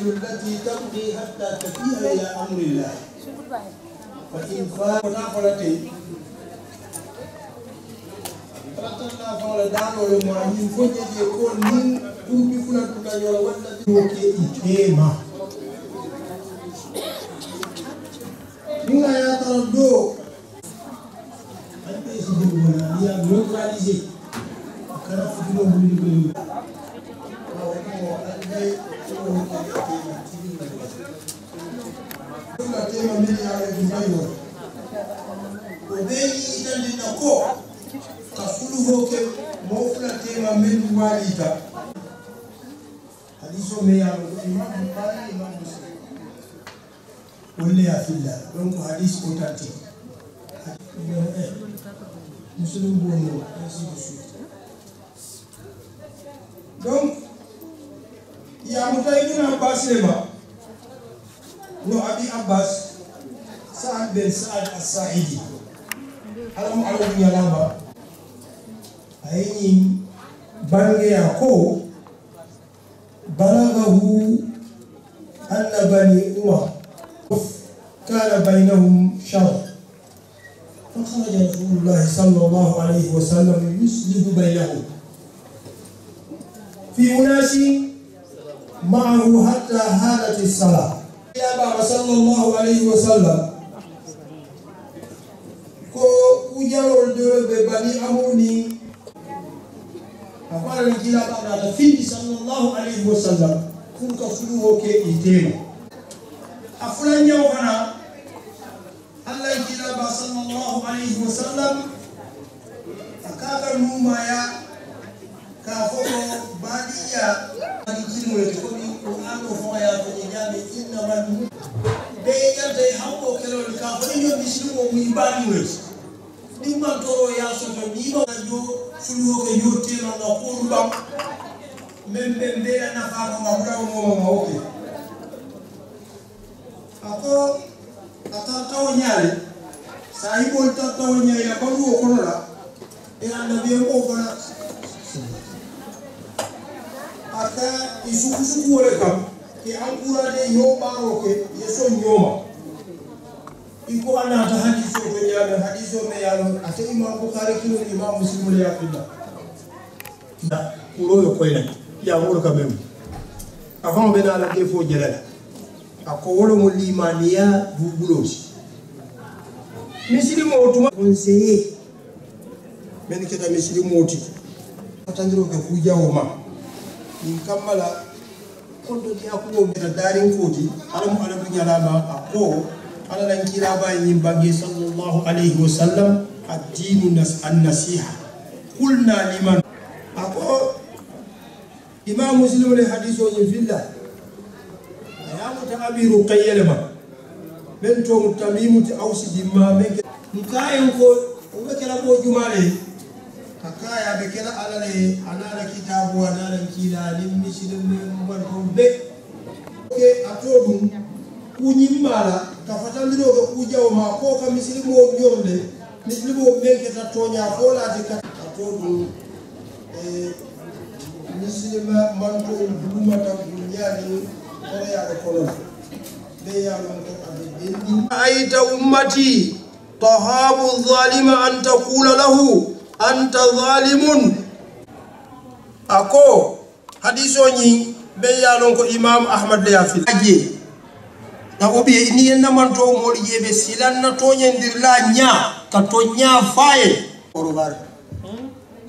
التي تمضي حتى تفيء إلى أمر الله فإن فات نقلتي فتنا فعل دانو لمعين فجد يكون من توبي فلا تكير والذي وكي إتهما إنها يتردو أنت يسجد ولا هي نوتراليزي أكرا فجلو بلي tema mbele ya Jumayo obeni itandi nako kafulu hoke mofuna tema mbele walita hadiso me ya imam Bukhari imam Muslim wala ya filla donc hadis authentique Muslim bono ainsi de suite donc ya mutaibuna baslema no abi Abbas Sa'ad bin Sa'ad as-Sa'idi alamu alamu yalaba ayini bange yako balaghahu anna bani Umar kana bainahum shar فخرج رسول الله صلى الله عليه وسلم يصلح بينهم في أناس معه حتى هانت الصلاة يا بابا صلى الله عليه وسلم ko kujalol do be bani amuni afara kila baba ta findi sallallahu alaihi wasallam kun ka fulu ke itema afula nyaw kana Allah kila ba sallallahu alaihi wasallam akaka numa ya ka foko badiya ni kilmo ko ni ko ando fo ya ko nyame inna man be yante hambo kelo ka fo ni misimo mi bani wes ni man toro ya so to ni ba jo fulu ko yote na ko bam membe na fa ko mabra mo oke ako atataw nyale sahibo tataw nyaya ko lu ko la ina nabi ko bana ata isukusuku wole kam ke ankura de yo baro ke yeso nyoma iko ana ta hadiso to nyame hadiso me yalo ata imam Bukhari kilo imam Muslim le yakilla da kuro yo koyna ya wuro ka mem avant be na la defo jelala ako wolo mo limaniya bubulosi misiri mo tuma conseiller men keta misiri moti atandiro ke kujawo ma ni kamala kondo dia ko be darin koti alamu alamu nyalama ako ala lan kila ba yin bangi sallallahu alaihi wasallam ad-dinu an-nasiha qulna liman ako imam Muslim le hadithu yin fillah ya mutabiru qayyalama bento mutamimu ti awsi dimma men mkayen ko ubekela ko jumale akaya bekela alale anala kitabu anala kila lim mislim man ko be ke atodum kunyimmala kafatandiro ko kujaw ma ko ka mislimo jorde mislimo menke ta tonya ko lati ka atodum mislima man ko dumata dunyani أيت أمتي طهاب الظالم أن تقول له أنت ظالم أكو حديثوني بيانون كو إمام أحمد ليافي أجي نقوبي إني ينمان تو مولي بسيلان نتوني ندير لا نيا كتونيا فايل أوروبار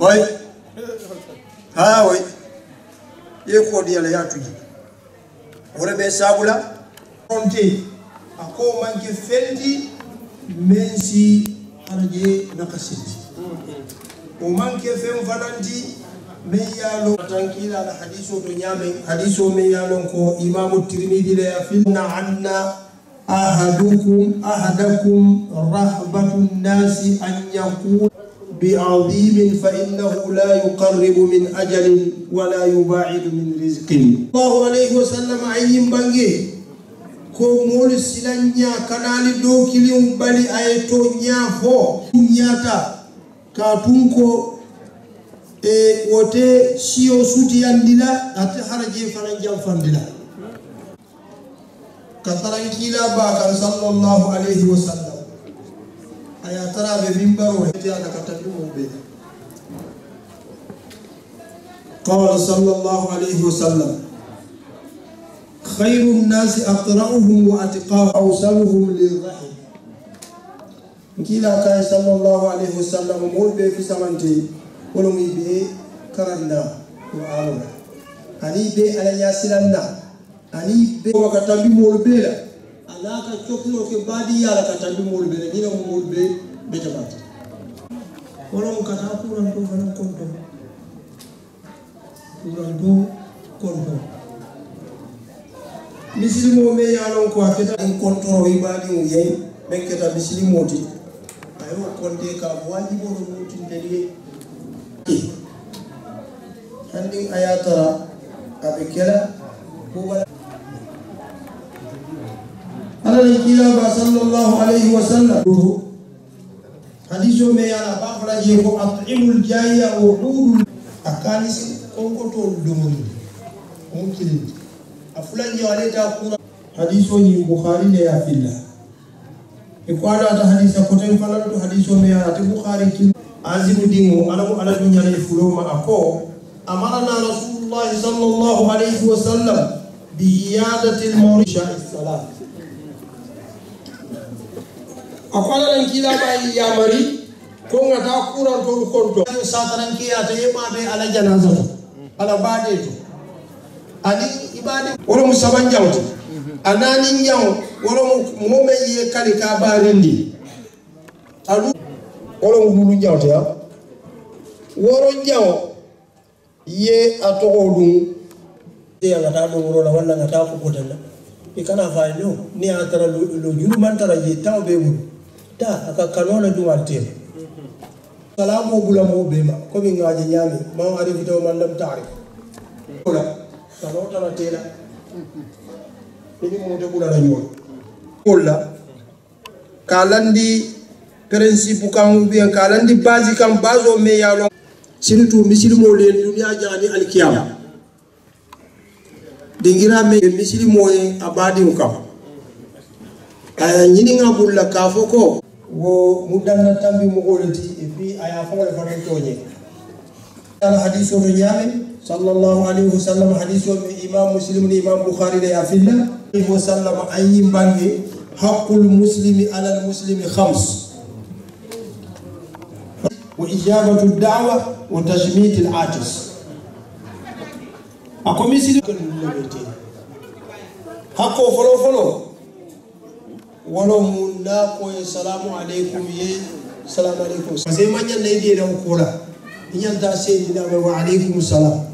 وي ها وي يكو ديال ياتوجي wala be sabula onte ako manke felti mensi arje nakasiti o manke fem fananti men yalo tankila al hadiso to nyame hadiso men yalo ko imamu tirmidhi la yafinna anna ahadakum rahbatun nasi an yaqul بعظيم فإنه لا يقرب من أجل ولا يباعد من رزق الله عليه وسلم أيم بانجي ko mol silanya kanali do kilim bali ayeto nyafo nyata ka tunko e wote siyo suti yandila ate haraje faran jam fandila kataran kila ba kan sallallahu alaihi wasallam aya tara be mimbaro heti ala katatu be qala sallallahu alaihi wasallam khairun nasi aqra'uhum wa atqahum awsaluhum lirrahim kila kay sallallahu alaihi wasallam mo be fi samante wala muy be karanda wa amana ani be ala yasilanna ani be wakatambi mo be la alaka choklo ke badi yala katambi mo be ni mo be be tabata wala mo kata kuran to fana konto misilimo me yalon ko aketa en kontoro ibadi mo yey ben keta misilimo ti ayo konde ka wajibo no mutindeli handi ayatara abekela ko ala kila ba sallallahu alaihi wasallam hadiso me yala ba fara je ko at'imul jayya wa hudul akalis konko to dumuni mumkin afulan yawaleta kura hadiso ni bukhari ne ya filla ikwada ta hadisa ko tan falal to hadiso me yala te bukhari kin azimu dingo alamu ala dunya ne fuloma ako amarna rasulullah sallallahu alaihi wasallam bi iyadati al-mawrisha as-salat akwala nan kila bayi ya mari ko ngata kuran to konto sataran kiya to yema be ala janaza ala bade to ani ibade wala musaban jawti anani nyaw wala mo me ye kali ka barindi alu wala ngulu jawti ya woro nyaw ye atoko dum e ngata do woro la wala ngata ko kodalla e kana fa no ni atara lo juru man tara ye tawbe mu ta aka kanona duwarte salamu bula mo bema ko mi ngaje nyami ma arifu to man lam ta'rif wala kanona na tela ni mo de bula la nyol wala kalandi principe kan bien kalandi base kan bazo me yalo surtout misilimo le dunya jani alkiyama dingira me misilimo e abadi ukam aya nyini ngabulla kafoko wo mudanna tambi mo golati e fi aya fawle fa tonye ala hadithu riyami sallallahu alaihi wasallam hadithu imam muslim ni imam bukhari da afilla wa sallam ayyim bangi haqqul muslimi ala al muslimi khams wa ijabatu ad-da'wa wa tashmit al-atis akomisi ko lebete hakko folo wala munna ko salamu alaikum ye salamu alaikum sai manyan ne da dan kora inyan da sai ni da wa alaikum salam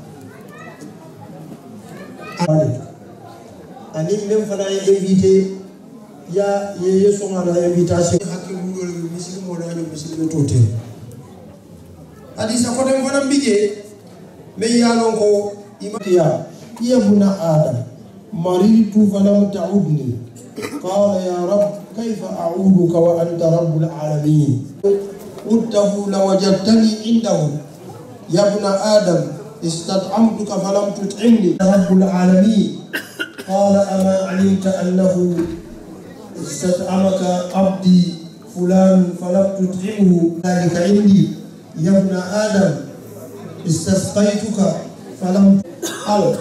ani men fana ya invite ya ye so ngala invitation hakki bulo muslimo da muslimo tote hadisa ko dem fana bije me yalon ko imatiya ya buna adam maritu falam ta'udni قال يا رب كيف أعودك وأنت رب العالمين قلته لوجدتني عنده يا ابن آدم استطعمتك فلم تطعمني رب العالمين قال أما علمت أنه استطعمك عبدي فلان فلم تطعمه ذلك عندي يا ابن آدم استسقيتك فلم أقول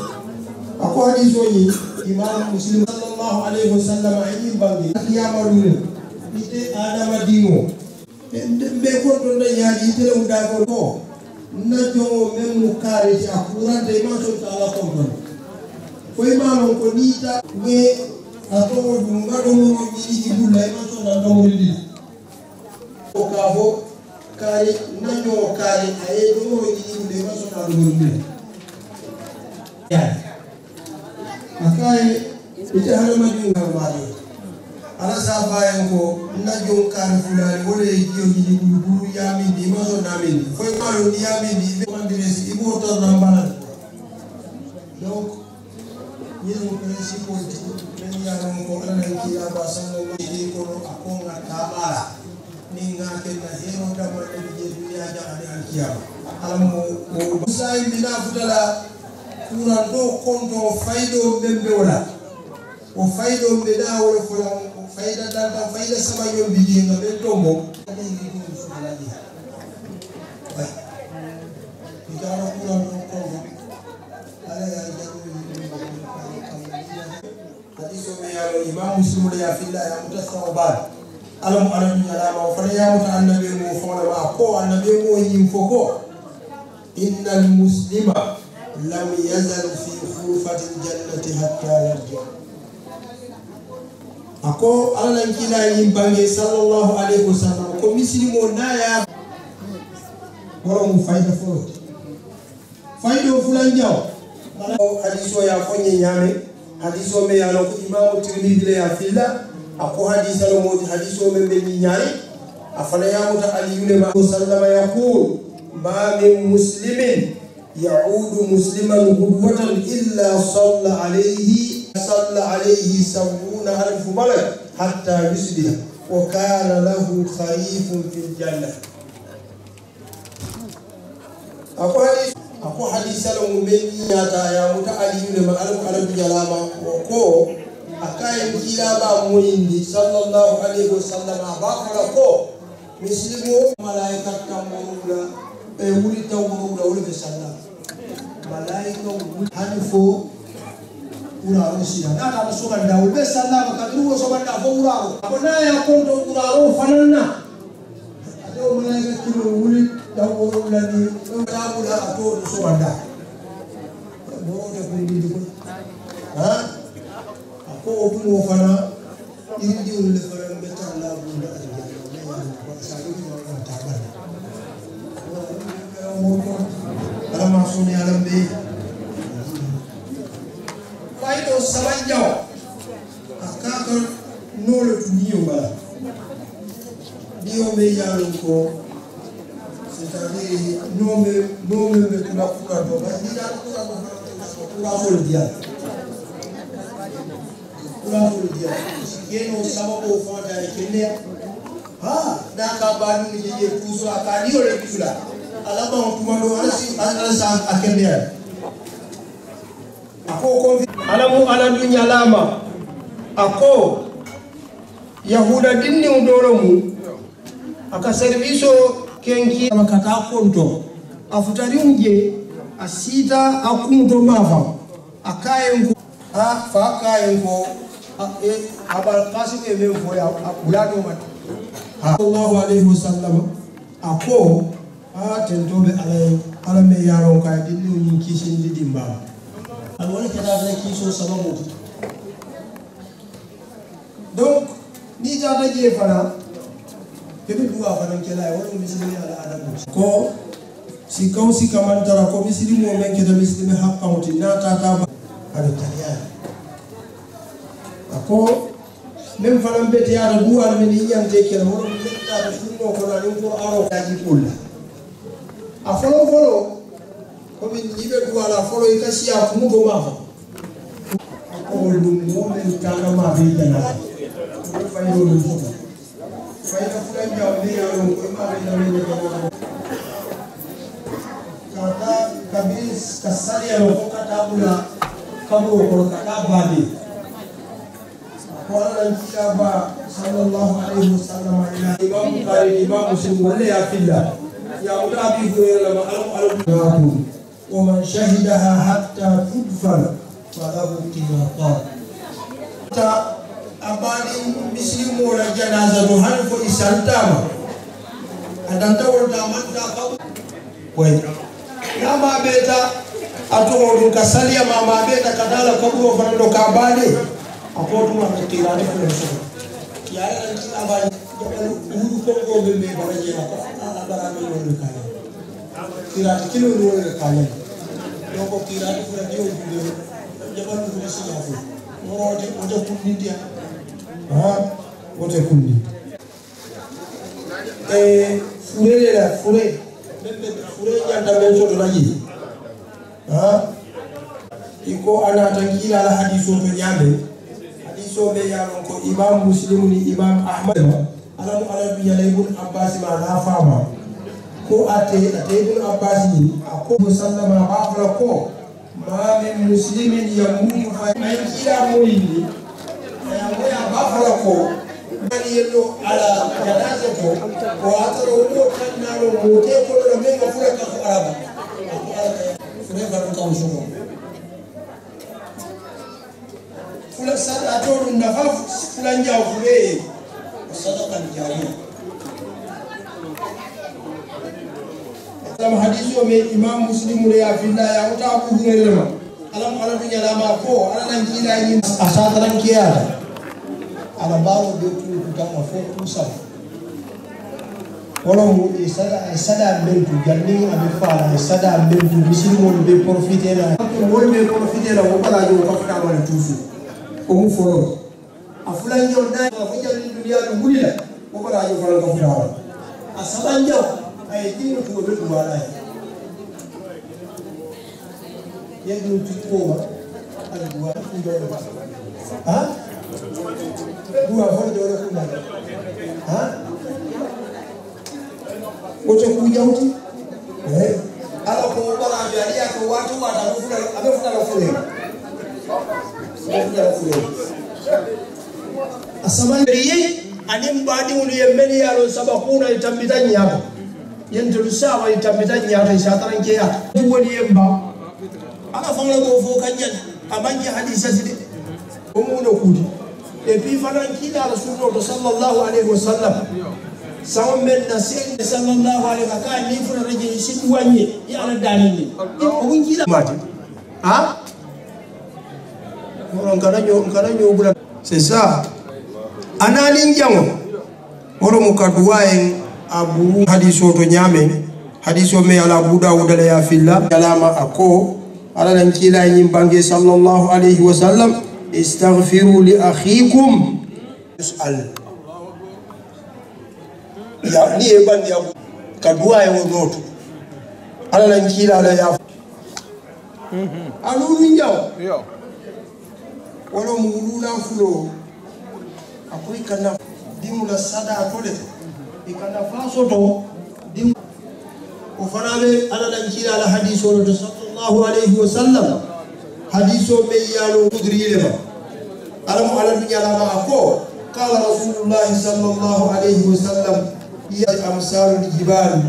حديثي إمام مسلم sallallahu alaihi wasallam ayi bangi kiyama dum ite adama dino be ko don da yaji ite mu da ko na jo men mu kare ci akura de ma so ta ala ko don ko imam ko nita be ato dum ngado mo ni ibu la ma so na do mo di ko ka bari nañoo kaari aye ɗo yiɗinde masonaɗo wonɗire akaye ite haɗamaɗi ngarmaɗo ala safayen ko najon kaari fulani wole jiyojiɗi ɓuuru yamindi maso namindi foye maɗo ndi yamindi ɓe mandiresi iɓo torna mbanan donc ñin principe ti men yanon ko alananki aba sango ɗi kono a konga taɓara ni ngakenna heno dammaɗe je duniya jaɓade alkiyama alamo sayi mbina futala kuran ɗo konto fayɗo ɓemɓe wala o fayɗo ɓe ɗa wole fulan fayda dantan fayda sama yombi jenga ɓen tombo aɗiɗiɗumsuɗalaɗi ay itara kuran ɗo konto alaya hadiso me yalo imam muslim le ya filla ya mutasawwa bal alam alam nyalama o fana ya muta annabi mo fona ma ko annabi mo yim foko innal muslima lam yazal fi khurfati jannati hatta yarji ako alan kila yim bange sallallahu alaihi wasallam ko muslimo na ya borom fayda fo faydo fulan jaw hadiso ya fonye nyame hadiso me yalo ko imamu tirmidhi ya filla ako hadisa lo modi hadiso me be nyari afala ya muta aliyune ma sallama yaqul ma min muslimin ya'udu musliman ghudwatan illa salla alayhi 70 alf malak hatta yusbiha wa kana lahu kharifun fil jannah ako hadisa lo be nyata ya muta aliyune ma alf jalama ko akaye kila ba moyindi sallallahu alaihi wasallam ba fala ko muslimu malaika tamurula e wuli tawurula wuli be sallam malaika hanfo ura rusiya na ta suka da wuli be sallam ka duru so banda fo ura ko na ya konto ura ro fanana ado malaika kilo wuli tawurula ni tawurula ato so banda bo de ko ndi ko ha ko mo fana indi wala fana be talla bu da ko sa do mo ta ba ala ma suni ala be faydo sabanjaw akaka nolo tuniyo bala dio me yalo ko c'est-à-dire non me tula kura do ba ni da kura mo dia yeno sababu fonda ikende ha daka banu ni je kuso akani ole kifula alaba mtumando alasa akende ako ko alamu ala dunya lama ako yahuda dinni udolomu aka serviso kenki makata konto afutari unje asita akunto mava akaye ha fa akaye ngo abal qasim e men foya bulado mat sallallahu alaihi wasallam ako tentobe ala me yaron ka dinni ni kishin didimba alwala kada da kiso sababu donc ni jada je fara kebe duwa fara kala wala muslimi ala adabu ko si kaw si kamantara ko muslimi mo men keda muslimi hakka mutina tata ala tariya ko même fana bete yara duwal men yiyante kala wala betta da sunno ko na ko aro daji pulla a folo ko min yibe duwala folo e kasiya ko mo do ma ko dum mo men tanga ma be dana faydo dum fayda fulan jaw ne yaro ko ma be dana ne kata kabis kasari yaro ko kata bula kabo ko kata badi قال الكتاب صلى الله عليه وسلم الى امام البخاري امام مسلم ولا يا في الله يا ابي هريره لما قالوا ومن شهدها حتى تدفن فله قيمتان تا abani muslim wala janaza do han fo isantama adanta wala manta ka koy ya ma beta ato ka salia mama beta kadala kaburo fando ka bale akotu ma kirani fulan so ya ran kila bani uru ko be me baraje ko bara me woni kala kira kilo woni kala ko kira ko fura dio jude jabal ko ci yafu moroje o de kunni dia wote kunni fure janta men so do laji iko ana tan kila la hadiso to nyame hadiso be yalon ko imam muslim ni imam ahmad alam ala bi yalaibun abbas ma la fama ko ate ibn abbas ni ko sallama ba'ala ko ma min muslimin yamutu fa ay kila moyni ya moya ba'ala ko ani yello ala janaza ko ataro ko kannalo mote ko do me ko fura ka araba fure ba ko so fula sada to na fa fula njaw fure sadaqa jariya alam hadithu me imam muslim ya fillah ya uta abu hurairah alam ala dunya lama ko ala nan kila yin asataran kiya ala bawo be tu kama fo tusa wala mu sada mentu janni abi fala sada mentu muslimon be profiter la ko be profiter la ko bala jo ko ka wala tusu o mu folo afula njo dai ko jani dunia du gulila ko bala jo fala ko fula asabanja ay dinu ko be du wala yegu tuko ala duwa ko do dua fo do ko na wote kuja uti ala ko bala jaria ko watu watafuta amefuta la fule asabandiriye anim badi ulu yemeni yalo sabakuna itambita nyabo yentu sawa itambita nyabo isataran ke ya woni yemba ala fangla go fo kanyan abanji hadisa sidi umuno kudi e pi fanan kila rasulullah sallallahu alaihi wasallam sawo men na sen sallallahu alaihi wa sallam ni fura raje shi wanye ya ala dalili ko mun kila mati on kana nyo bula c'est ça analin jango woro mukadwa en abu hadiso to nyame hadiso me ala abu daud la ya fillah kalama ako ala nan kila yin bange sallallahu alaihi wa sallam istaghfiru li akhikum yus'al ya ni e bandi ya kadwa e wonoto ala nan kila la ya alu ninjaw yo wala mulula fulo akoi kana dimula sada tole ikana faso to dim o fanabe ala nan kila la hadiso to sallallahu alaihi wasallam hadiso be yalo kudri lema alam ala dunya la ko qala rasulullah sallallahu alaihi wasallam ya amsalul jibal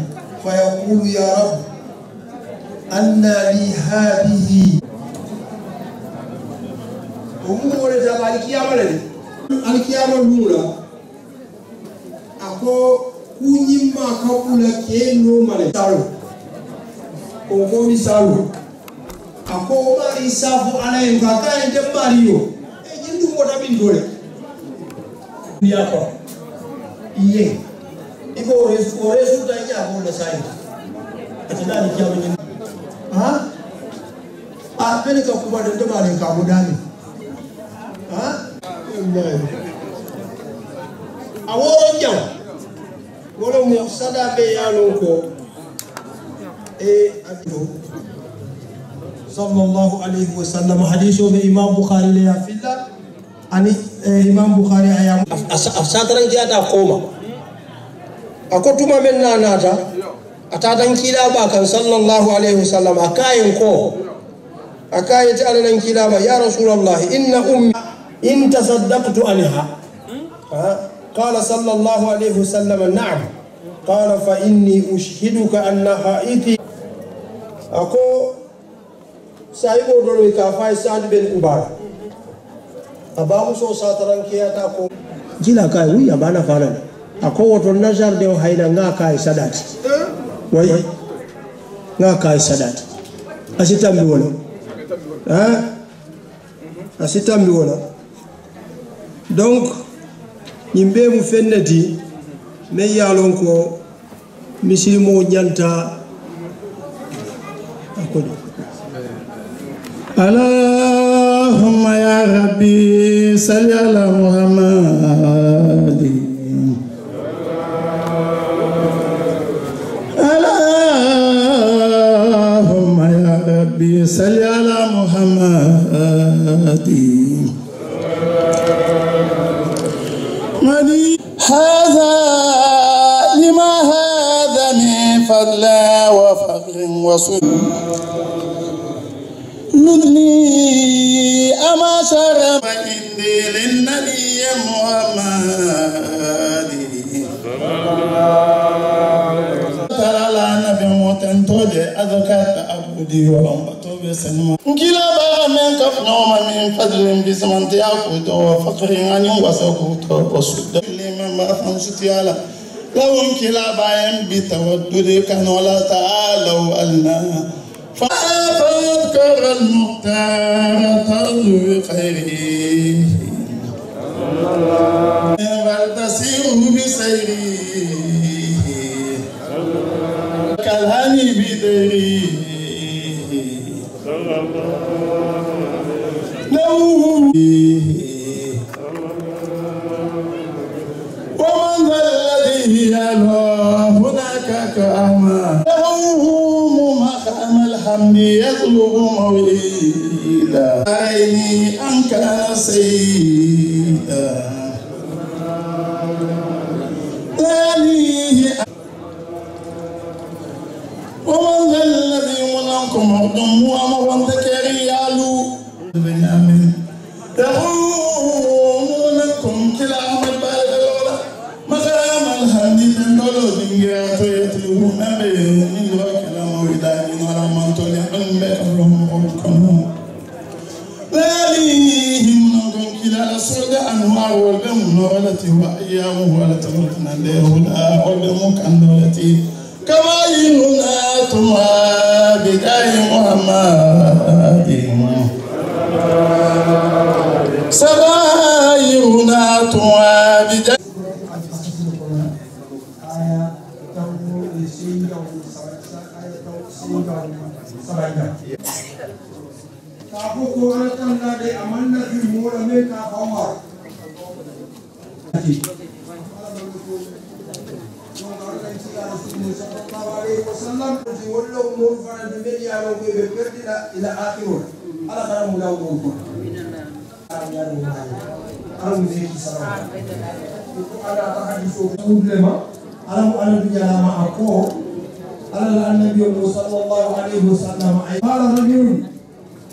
fa yaqulu ya rab anna li hadhihi umure da alkiyama le alkiyama lura ako kunyimma kakula keno male talo ko misalo ako mari safu anayen kaka ende mario e jindu mota bindole niya ko iye iko resu tanya ko la sai atana alkiyama ni pele ka kubada ndo male ka mudani aworo jaw wala mo sada be yalo ko adito sallallahu alaihi wasallam hadithu be imam bukhari la fillah ani imam bukhari ayam asataran jata koma akotuma men nanata atadan kila ba kan sallallahu alaihi wasallam akayin ko akayati alanan kila ba ya rasulullah inna ummi in tasaddaqtu anha qala sallallahu alaihi wasallam na'am qala fa inni ushhiduka annaha iti ako saibo dolo ka fa Sa'd bin Ubada abamu so sataran kiyata ko jila kai wi abana fara ako woto nazar de hayna nga kai sadat way nga kai sadat asitambi wala asitambi wala donc yimbe mu fennati men yalon ko misilimo ñanta akodi Allahumma ya rabbi salli ala Muhammad Allahumma ya rabbi salli ala Muhammad هذا لما هذا من فضل وفقر وصول نذلي أما شرم عندي للنبي محمد ترى على نبي موتن تودي أذكرت أبودي ولمبتو بسنما كلا بقى من كف نوم من فضل بسمن تياكوت وفقر عن وسكوت وصد لمن ما فنشت يالا لو كلا بقى بتودد كان ولا تعالوا ألنا فاذكر المختار ترجو خيره والتسير بسيره كالهني بديره ومن ذا الذي يلوى هناك كأما الحمد يطلب موئلا عيني أن كان سيدا لانيه ومن ذا الذي منكم مقدم ومن ذكري يالو بنيامين يقولونكم كلا أحمد بالغ الأولى مقام الحمد لله دنيا فيتلوون بين الوكلا موئلا ذليهم نكون كلا الصرد أنواع والبم نولتي وأيامه ولا تملكنا له لا والبم كان نولتي كما يلنا تما بداية محمد سبايرنا تما بداية Kapo koratan nade amanna fi mura me ka Omar.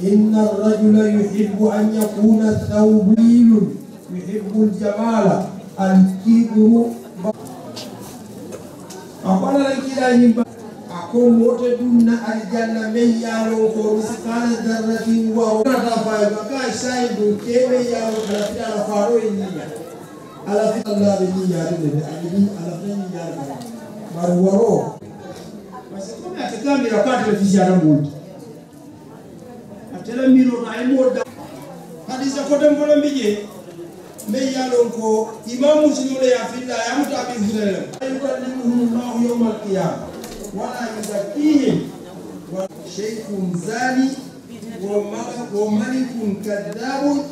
إن الرجل يحب أن يكون ثوبيل يحب الجمال الكبر أقول لك كده أقول موتدون الجنة من يالو مسكان ذرة وورد فايبكا شاهد كيف يالو كلافي على فارو النية على في الله النية على في النية مرورو بس كم أتكلم يركض في زيارة موت tela miro na ay moda hadisa ko dem bolam biye me yalon ko imamu sunule ya filla ya mutabi hulala ayukallimuhu Allah yawm al-qiyamah wala yuzakihim wa shaykhun zani wa malikun kadhabun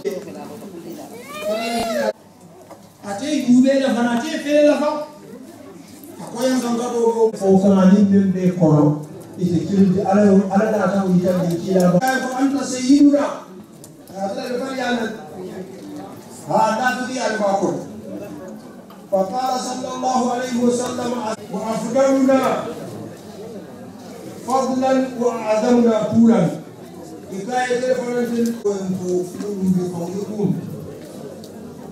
ate yube da fanate fele la fa akoyan sangado ko kana ni bembe kono إذا على دعوة يتبدي كلا فأنت سيدنا هذا الفريق هذا بدي الباقر فقال صلى الله عليه وسلم وأفضلنا فضلا وأعظمنا طولا حكاية فرنسا وأنتم بقولكم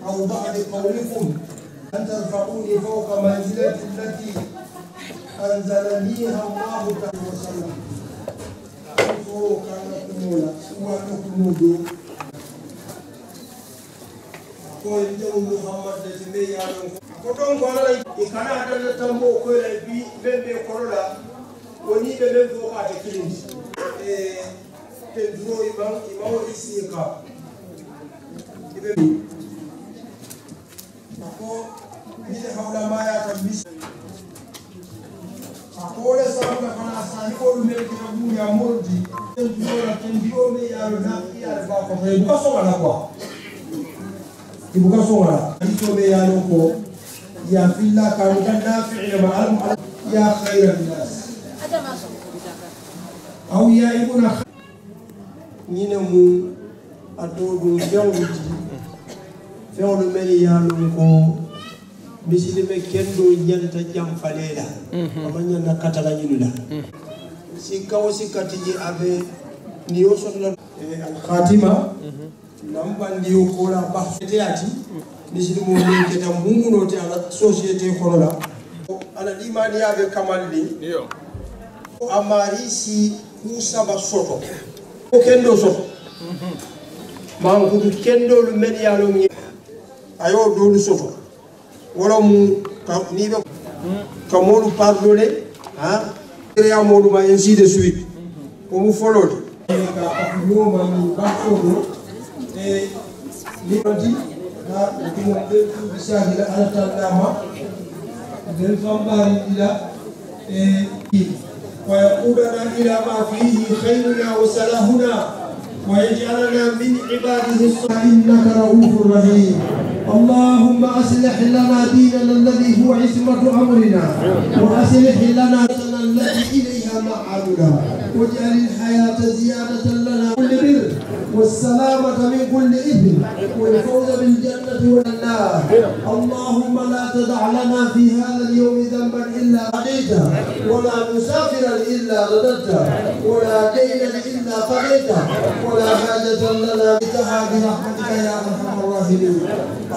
أو بعد قولكم أن ترفعوني فوق منزلتي التي أنزلنيها الله تعالى وسلم فوق كمولا وكمودو كل يوم محمد تبي يالون كتوم كولا إكانا هذا تامو كولا بي بمبي كولا وني بمبي فوق أتكلم تدرو إمام إسيكا ako ni hawla ma ya tabis ako le sabu na kana sa ko lu mel ki bu ya moldi ten biyo me ya na ya ba ko he ko so wala ko ibu ka so wala ito me ya no ko ya filla ka na fi'il ma'al ya khairan nas aw ya ibuna ñine mu adodu jawdi fewlu mel ya no ko misilime kendo ñanta jam falela amanya na katala ñinula si kaw si katiji abe ni yo sotla al khatima nambandi yo ko la baxete ati misilimo ni keta munguno te ala société ko la ala limani abe kamalli yo amari si kusaba soto ko kendo soto man ko kendo lu men ya lo ayo do lu soto wala mu ni be ka modu pardonner ha créa modu ma ainsi de suite ko mu folode ka no ma ni ba fodo e ni badi ha ko mo de tu bisani la ala tallama del fambari ila e wa yaqudana ila ma fihi khayruna wa salahuna ويجعلنا من عباده الصالحين إنك رؤوف رحيم اللهم أصلح لنا ديننا الذي هو عصمة أمرنا وأصلح لنا ديننا التي إليها معادنا واجعل الحياة زيادة لنا كل بر والسلامة من كل إثم والفوز بالجنة والنار اللهم لا تدع لنا في هذا اليوم ذنبا إلا قضيته ولا مسافرا إلا رددته ولا دينا إلا قضيته ولا حاجة لنا بتها برحمتك يا أرحم الراحمين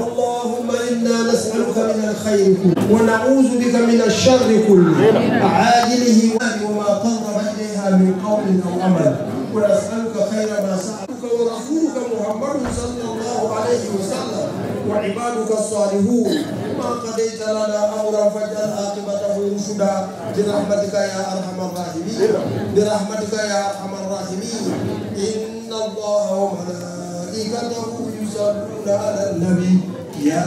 اللهم إنا نسألك من الخير كله ونعوذ بك من الشر كله عاجله وما قرب إليها من قول أو عمل ونسألك خير ما سألك ورسولك محمد صلى الله عليه وسلم وعبادك الصالحون ما قضيت لنا أمرا فاجعل عاقبته رشدا برحمتك يا أرحم الراحمين برحمتك يا أرحم الراحمين إن الله وملائكته يصلون على النبي يا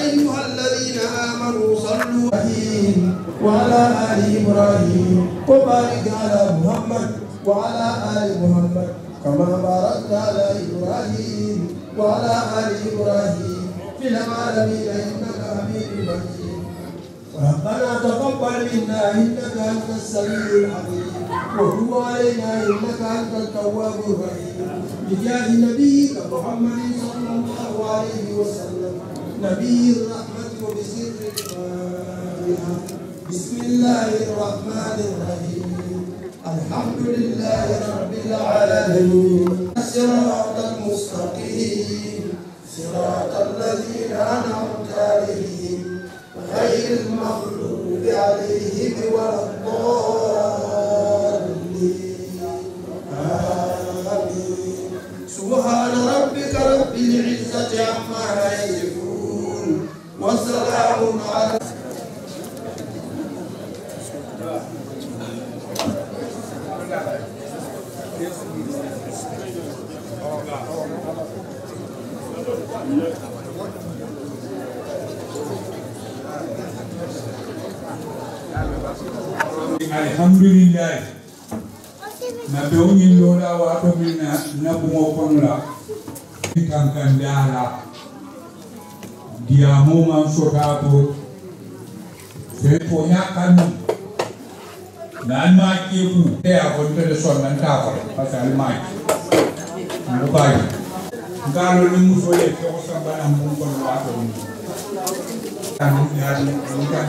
أيها الذين آمنوا صلوا عليه وعلى آل إبراهيم وبارك على محمد وعلى آل محمد كما باركت على إبراهيم وعلى آل إبراهيم في العالمين إنك حميد مجيد ربنا تقبل منا إنك أنت السميع العليم وتب علينا إنك أنت التواب الرحيم بجاه نبيك محمد صلى الله عليه وسلم نبي الرحمة وبسر الفاتحة بسم الله الرحمن الرحيم الحمد لله رب العالمين الصراط المستقيم صراط الذين أنعمت عليهم غير المغضوب عليهم ولا الضالين آمين سبحان ربك رب العزة عما يصفون وسلام على Alhamdulillah na beuni lola wa tomina na bumo konla kankandala dia moma sotato se to nyakan nan ma kebu te a ko te son nan ta ko pasal mai no bai ngalo ni mu so ye ko sambana mu ko wa to ni tan ya ni kan